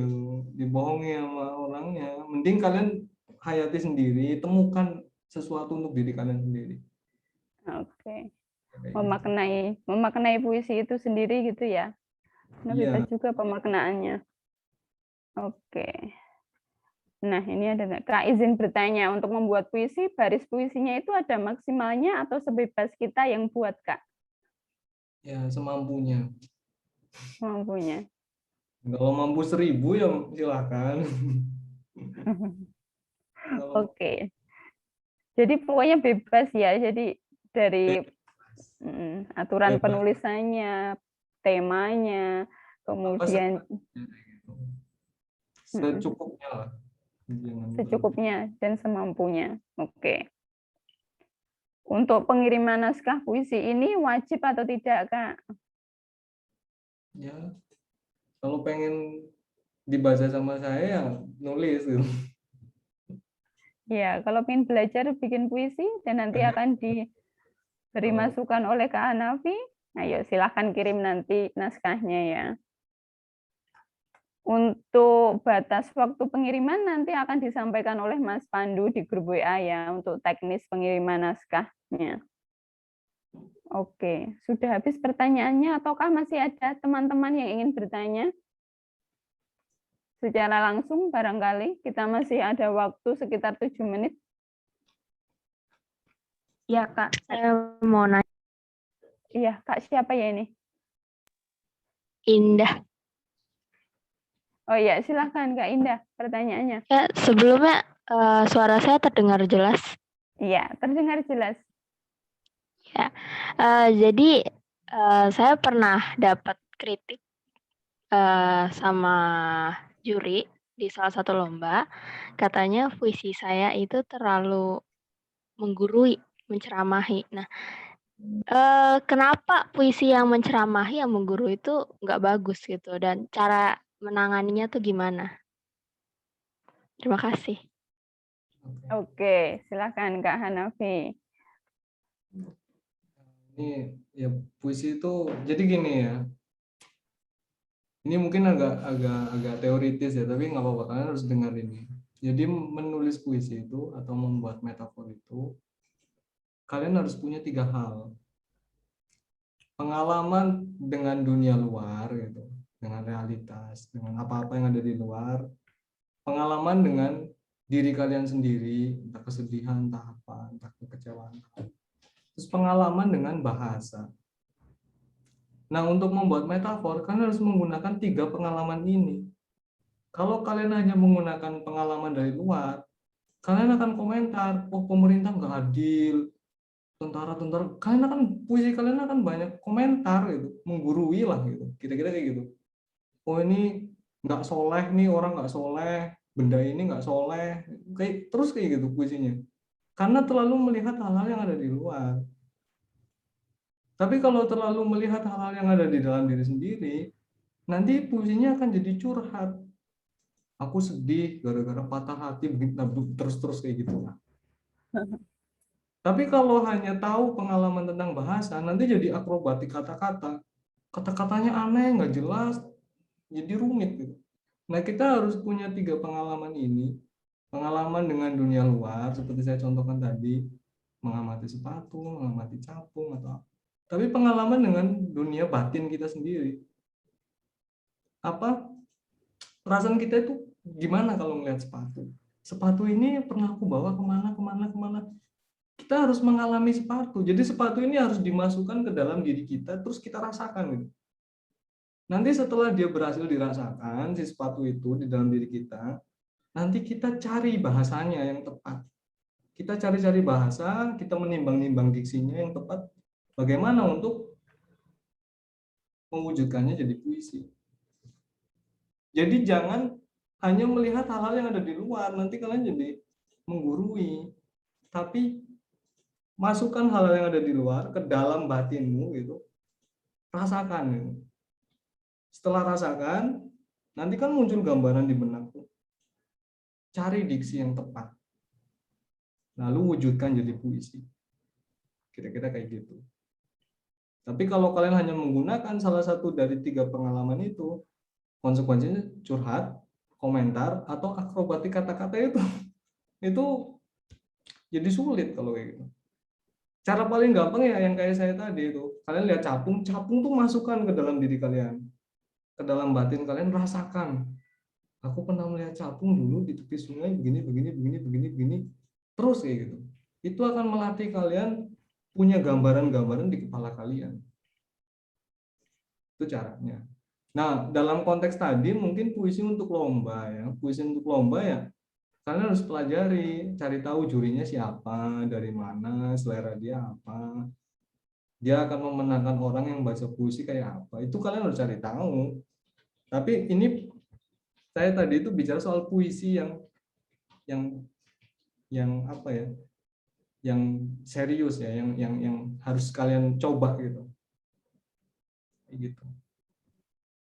sama orangnya. Mending kalian hayati sendiri, temukan sesuatu untuk diri kalian sendiri. Oke. Memaknai puisi itu sendiri gitu ya. Nah, bebas juga pemaknaannya. Oke. Nah, ini ada Kak izin bertanya, untuk membuat puisi, baris puisinya itu ada maksimalnya atau sebebas kita yang buat, Kak? Ya, semampunya. Semampunya. Kalau mampu 1000 ya silakan. Oke. Jadi pokoknya bebas ya. Jadi dari aturan penulisannya, temanya, kemudian secukupnya lah. Jangan secukupnya dan semampunya. Oke. Untuk pengiriman naskah puisi ini wajib atau tidak, Kak? ya, kalau pengen dibaca sama saya ya nulis gitu. Ya, kalau ingin belajar bikin puisi dan nanti akan diberi masukan oleh Kak Hanafi, ayo silahkan kirim nanti naskahnya ya. Untuk batas waktu pengiriman nanti akan disampaikan oleh Mas Pandu di grup WA ya untuk teknis pengiriman naskahnya. Oke, sudah habis pertanyaannya ataukah masih ada teman-teman yang ingin bertanya? Secara langsung barangkali kita masih ada waktu sekitar 7 menit. Ya, Kak, saya mau nanya. Iya, Kak siapa ya ini? Indah. Oh iya, silahkan Kak Indah pertanyaannya. Ya, sebelumnya suara saya terdengar jelas. Iya, terdengar jelas. Ya, jadi saya pernah dapat kritik sama juri di salah satu lomba. Katanya puisi saya itu terlalu menggurui, menceramahi. Nah, kenapa puisi yang menceramahi, yang menggurui itu nggak bagus gitu? Dan cara menanganinya tuh gimana? Terima kasih. Oke, silakan Kak Hanafi. Ini ya puisi itu jadi gini ya. Ini mungkin agak teoritis ya, tapi nggak apa-apa, kalian harus dengar ini. Jadi menulis puisi itu atau membuat metafor itu, kalian harus punya 3 hal. Pengalaman dengan dunia luar gitu, dengan realitas, dengan apa-apa yang ada di luar. Pengalaman dengan diri kalian sendiri, entah kesedihan, entah apa, entah kekecewaan. Terus pengalaman dengan bahasa. Nah, untuk membuat metafor, kalian harus menggunakan 3 pengalaman ini. Kalau kalian hanya menggunakan pengalaman dari luar, kalian akan komentar, oh pemerintah nggak adil, tentara-tentara, kalian akan, puisi kalian akan banyak komentar gitu, menggurui lah gitu, kira-kira kayak gitu. Oh ini nggak soleh nih, orang nggak soleh, benda ini nggak soleh, kayak terus kayak gitu puisinya. Karena terlalu melihat hal-hal yang ada di luar. Tapi kalau terlalu melihat hal-hal yang ada di dalam diri sendiri, nanti puisinya akan jadi curhat. Aku sedih gara-gara patah hati, terus-terus kayak gitu. Tapi kalau hanya tahu pengalaman tentang bahasa, nanti jadi akrobatik kata-kata. Kata-katanya aneh, nggak jelas, jadi rumit gitu. Nah, kita harus punya 3 pengalaman ini. Pengalaman dengan dunia luar, seperti saya contohkan tadi, mengamati sepatu, mengamati capung, atau apa. Tapi pengalaman dengan dunia batin kita sendiri. Apa perasaan kita itu gimana kalau melihat sepatu? Sepatu ini pernah aku bawa kemana. Kita harus mengalami sepatu. Jadi sepatu ini harus dimasukkan ke dalam diri kita, terus kita rasakan gitu. Nanti setelah dia berhasil dirasakan, si sepatu itu di dalam diri kita, nanti kita cari bahasanya yang tepat. Kita cari-cari bahasa, kita menimbang-nimbang diksinya yang tepat. Bagaimana untuk mewujudkannya jadi puisi. Jadi jangan hanya melihat hal-hal yang ada di luar, nanti kalian jadi menggurui. Tapi masukkan hal-hal yang ada di luar ke dalam batinmu gitu. Rasakan gitu. Setelah rasakan, nanti kan muncul gambaran di benakmu. Cari diksi yang tepat. Lalu wujudkan jadi puisi. Kira-kira kayak gitu. Tapi kalau kalian hanya menggunakan salah satu dari 3 pengalaman itu, konsekuensinya curhat, komentar, atau akrobatik kata-kata itu jadi sulit kalau kayak gitu. Cara paling gampang ya yang kayak saya tadi itu. Kalian lihat capung tuh masukkan ke dalam diri kalian. Ke dalam batin kalian, rasakan. Aku pernah melihat capung dulu di tepi sungai begini. Terus kayak gitu. Itu akan melatih kalian punya gambaran-gambaran di kepala kalian. Itu caranya. Nah, dalam konteks tadi mungkin puisi untuk lomba ya. Puisi untuk lomba ya, kalian harus pelajari, cari tahu jurinya siapa, dari mana, selera dia apa. dia akan memenangkan orang yang baca puisi kayak apa. Itu kalian harus cari tahu. Tapi ini saya tadi itu bicara soal puisi yang apa ya? Yang serius ya, yang harus kalian coba gitu. Gitu.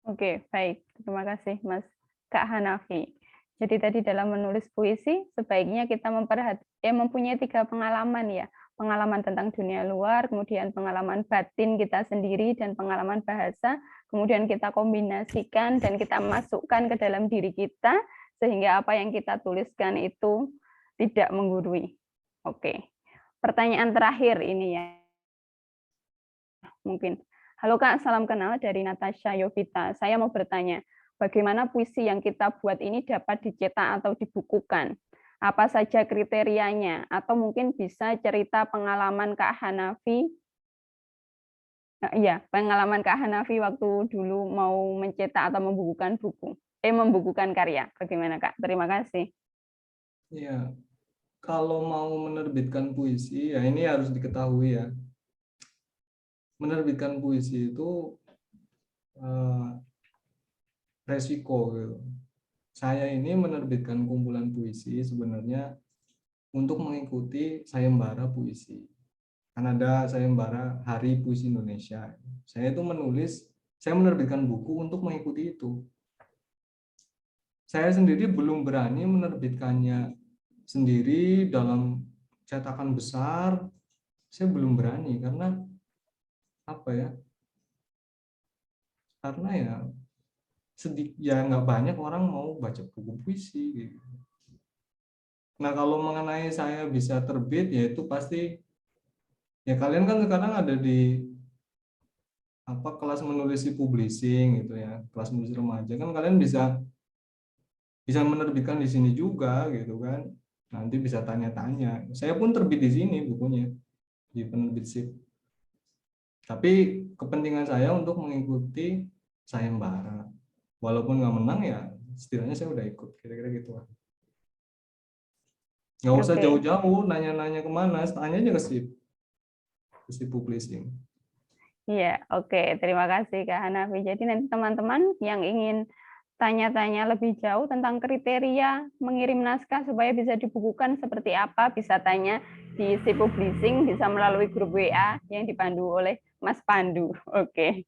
Oke, baik. Terima kasih, Mas Kak Hanafi. Jadi tadi dalam menulis puisi, sebaiknya kita mempunyai 3 pengalaman ya. Pengalaman tentang dunia luar, kemudian pengalaman batin kita sendiri, dan pengalaman bahasa. Kemudian kita kombinasikan dan kita masukkan ke dalam diri kita, sehingga apa yang kita tuliskan itu tidak menggurui. Oke. Pertanyaan terakhir ini ya. Mungkin. Halo Kak, salam kenal dari Natasha Yovita. Saya mau bertanya, bagaimana puisi yang kita buat ini dapat dicetak atau dibukukan? Apa saja kriterianya? Atau mungkin bisa cerita pengalaman Kak Hanafi? Iya, pengalaman Kak Hanafi waktu dulu mau mencetak atau membukukan buku. Membukukan karya. Bagaimana Kak? Terima kasih. Ya, kalau mau menerbitkan puisi, ya ini harus diketahui ya. Menerbitkan puisi itu resiko gitu. Saya ini menerbitkan kumpulan puisi sebenarnya untuk mengikuti sayembara puisi. Kan ada sayembara Hari Puisi Indonesia. Saya itu saya menerbitkan buku untuk mengikuti itu. Saya sendiri belum berani menerbitkannya sendiri dalam cetakan besar. Saya belum berani karena apa ya? Karena ya sedikit ya nggak banyak orang mau baca buku puisi gitu. Nah kalau mengenai saya bisa terbit ya itu pasti ya kalian kan sekarang ada di apa kelas menulis publishing gitu ya, kelas menulis remaja kan kalian bisa menerbitkan di sini juga gitu kan, nanti bisa tanya-tanya. Saya pun terbit di sini bukunya di penerbit SIP, tapi kepentingan saya untuk mengikuti sayembara. Walaupun nggak menang ya setidaknya saya udah ikut, kira-kira gitu lah. Nggak usah jauh-jauh nanya-nanya kemana, tanya aja ke SIP publishing. Iya, oke. Terima kasih Kak Hanafi. Jadi nanti teman-teman yang ingin tanya-tanya lebih jauh tentang kriteria mengirim naskah supaya bisa dibukukan seperti apa, bisa tanya di SIP Publishing, bisa melalui grup WA yang dipandu oleh Mas Pandu. Oke.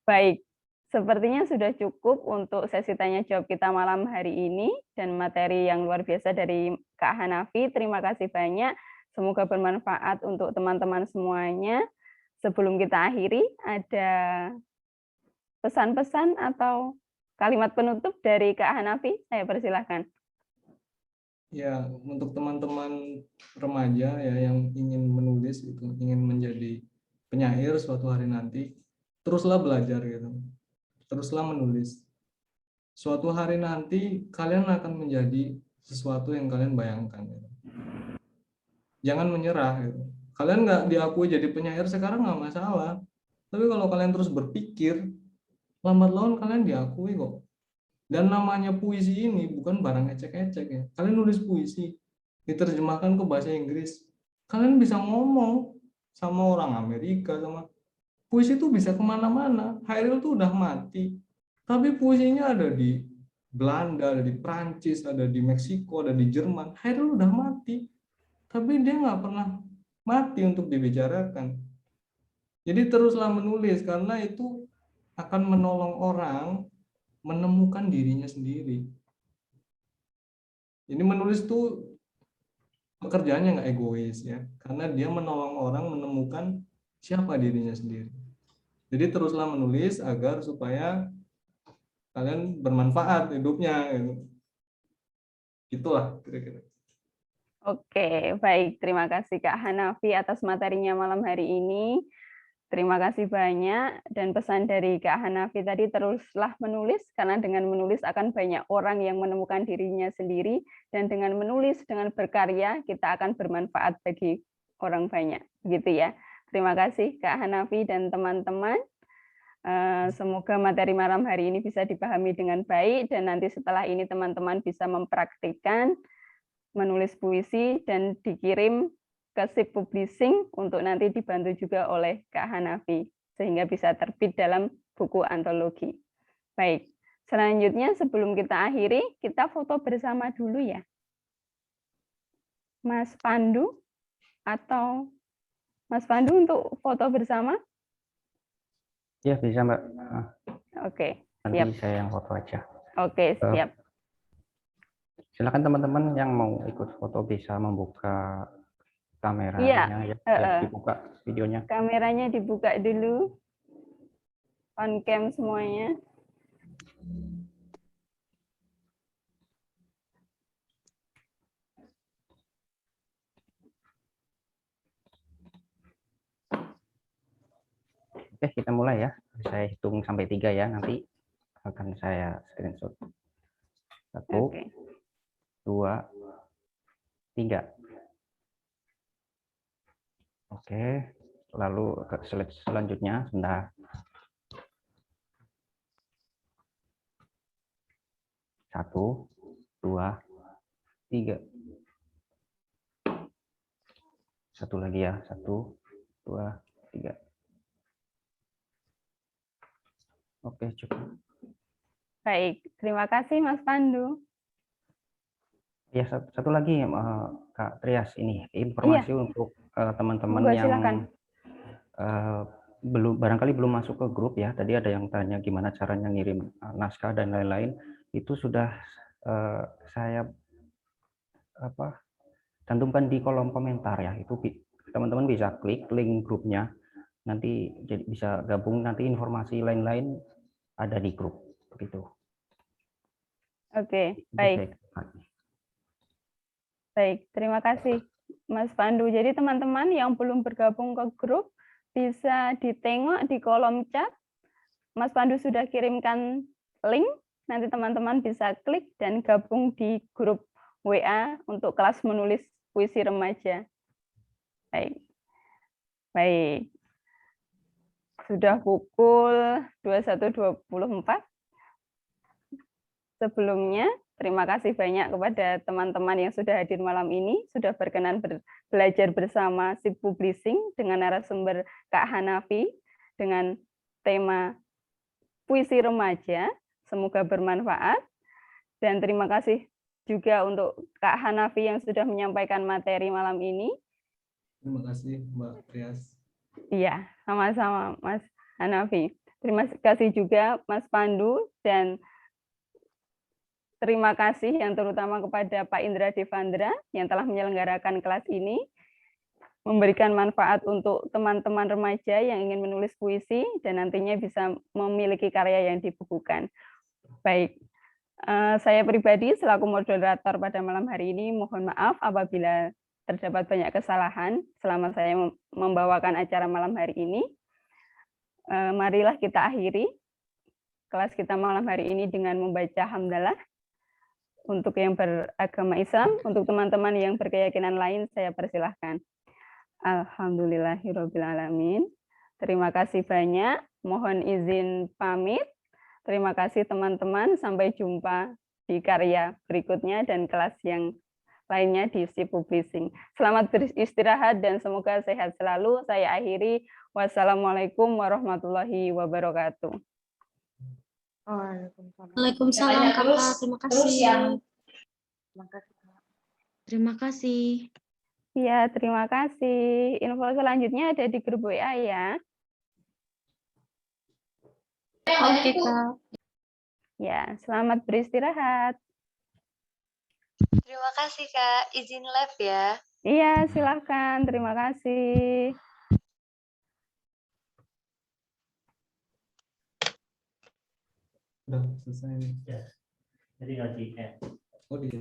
Baik. Sepertinya sudah cukup untuk sesi tanya jawab kita malam hari ini dan materi yang luar biasa dari Kak Hanafi. Terima kasih banyak. Semoga bermanfaat untuk teman-teman semuanya. Sebelum kita akhiri, ada pesan-pesan atau kalimat penutup dari Kak Hanafi? Saya persilahkan. Ya, untuk teman-teman remaja ya yang ingin menulis itu, ingin menjadi penyair suatu hari nanti, teruslah belajar gitu. Teruslah menulis. Suatu hari nanti kalian akan menjadi sesuatu yang kalian bayangkan. Gitu. Jangan menyerah. Gitu. Kalian nggak diakui jadi penyair sekarang nggak masalah. Tapi kalau kalian terus berpikir, lambat laun kalian diakui kok. Dan namanya puisi ini bukan barang ecek-ecek ya. Kalian nulis puisi, diterjemahkan ke bahasa Inggris. Kalian bisa ngomong sama orang Amerika, sama puisi itu bisa kemana-mana. Hairil tuh udah mati, tapi puisinya ada di Belanda, ada di Prancis, ada di Meksiko, ada di Jerman. Hairil udah mati, tapi dia nggak pernah mati untuk dibicarakan. Jadi teruslah menulis karena itu akan menolong orang menemukan dirinya sendiri. Jadi menulis tuh pekerjaannya nggak egois ya, karena dia menolong orang menemukan siapa dirinya sendiri. Jadi teruslah menulis agar supaya kalian bermanfaat hidupnya. Gitu. Itulah kira-kira. Oke, baik. Terima kasih Kak Hanafi atas materinya malam hari ini. Terima kasih banyak. Dan pesan dari Kak Hanafi tadi, teruslah menulis, karena dengan menulis akan banyak orang yang menemukan dirinya sendiri, dan dengan menulis, dengan berkarya, kita akan bermanfaat bagi orang banyak. Gitu ya. Terima kasih Kak Hanafi dan teman-teman. Semoga materi malam hari ini bisa dipahami dengan baik, dan nanti setelah ini teman-teman bisa mempraktikkan menulis puisi dan dikirim ke SIP Publishing untuk nanti dibantu juga oleh Kak Hanafi sehingga bisa terbit dalam buku antologi. Baik, selanjutnya sebelum kita akhiri, kita foto bersama dulu ya. Mas Pandu atau Mas Pandu untuk foto bersama? Ya, bisa Mbak. Oke, Nanti siap. saya yang foto aja. Oke, siap. Silakan teman-teman yang mau ikut foto bisa membuka kameranya Iya, ya, dibuka videonya. kameranya dibuka dulu. On cam semuanya. Oke, kita mulai ya. Saya hitung sampai 3 ya, nanti akan saya screenshot. 1, Oke. 2, 3. Oke, lalu ke slide selanjutnya, sebentar. 1, 2, 3. Satu lagi ya, 1, 2, 3. Oke, cukup. Baik, terima kasih Mas Pandu. Ya, satu lagi Kak Trias, ini informasi untuk teman-teman yang barangkali belum masuk ke grup ya. Tadi ada yang tanya gimana caranya ngirim naskah dan lain-lain. Itu sudah saya cantumkan di kolom komentar ya. Itu teman-teman bisa klik link grupnya. Nanti jadi bisa gabung, nanti informasi lain-lain ada di grup begitu. Oke, baik. Baik, terima kasih Mas Pandu. Jadi teman-teman yang belum bergabung ke grup bisa ditengok di kolom chat. Mas Pandu sudah kirimkan link. Nanti teman-teman bisa klik dan gabung di grup WA untuk kelas menulis puisi remaja. Baik. Baik. Sudah pukul 21.24. Sebelumnya, terima kasih banyak kepada teman-teman yang sudah hadir malam ini, sudah berkenan belajar bersama SIP Publishing dengan narasumber Kak Hanafi dengan tema puisi remaja. Semoga bermanfaat. Dan terima kasih juga untuk Kak Hanafi yang sudah menyampaikan materi malam ini. Terima kasih Mbak Trias. Iya, sama-sama Mas Hanafi. Terima kasih juga Mas Pandu dan terima kasih yang terutama kepada Pak Indra Devandra yang telah menyelenggarakan kelas ini, memberikan manfaat untuk teman-teman remaja yang ingin menulis puisi dan nantinya bisa memiliki karya yang dibukukan. Baik, saya pribadi selaku moderator pada malam hari ini mohon maaf apabila terdapat banyak kesalahan selama saya membawakan acara malam hari ini. Marilah kita akhiri kelas kita malam hari ini dengan membaca hamdalah. Untuk yang beragama Islam, untuk teman-teman yang berkeyakinan lain, saya persilahkan. Alhamdulillahirrabbilalamin. Terima kasih banyak. Mohon izin pamit. Terima kasih teman-teman. Sampai jumpa di karya berikutnya dan kelas yang lainnya di SIP Publishing. Selamat beristirahat dan semoga sehat selalu. Saya akhiri. Wassalamualaikum warahmatullahi wabarakatuh. Waalaikumsalam Kakak, terima kasih. Terima kasih. Ya, terima kasih. Info selanjutnya ada di grup WA ya. Oke, Kak. Ya, selamat beristirahat. Terima kasih, Kak. Izin live ya. Iya, silahkan. Terima kasih. Udah selesai. Ya. Jadi nggak di end. Oh, di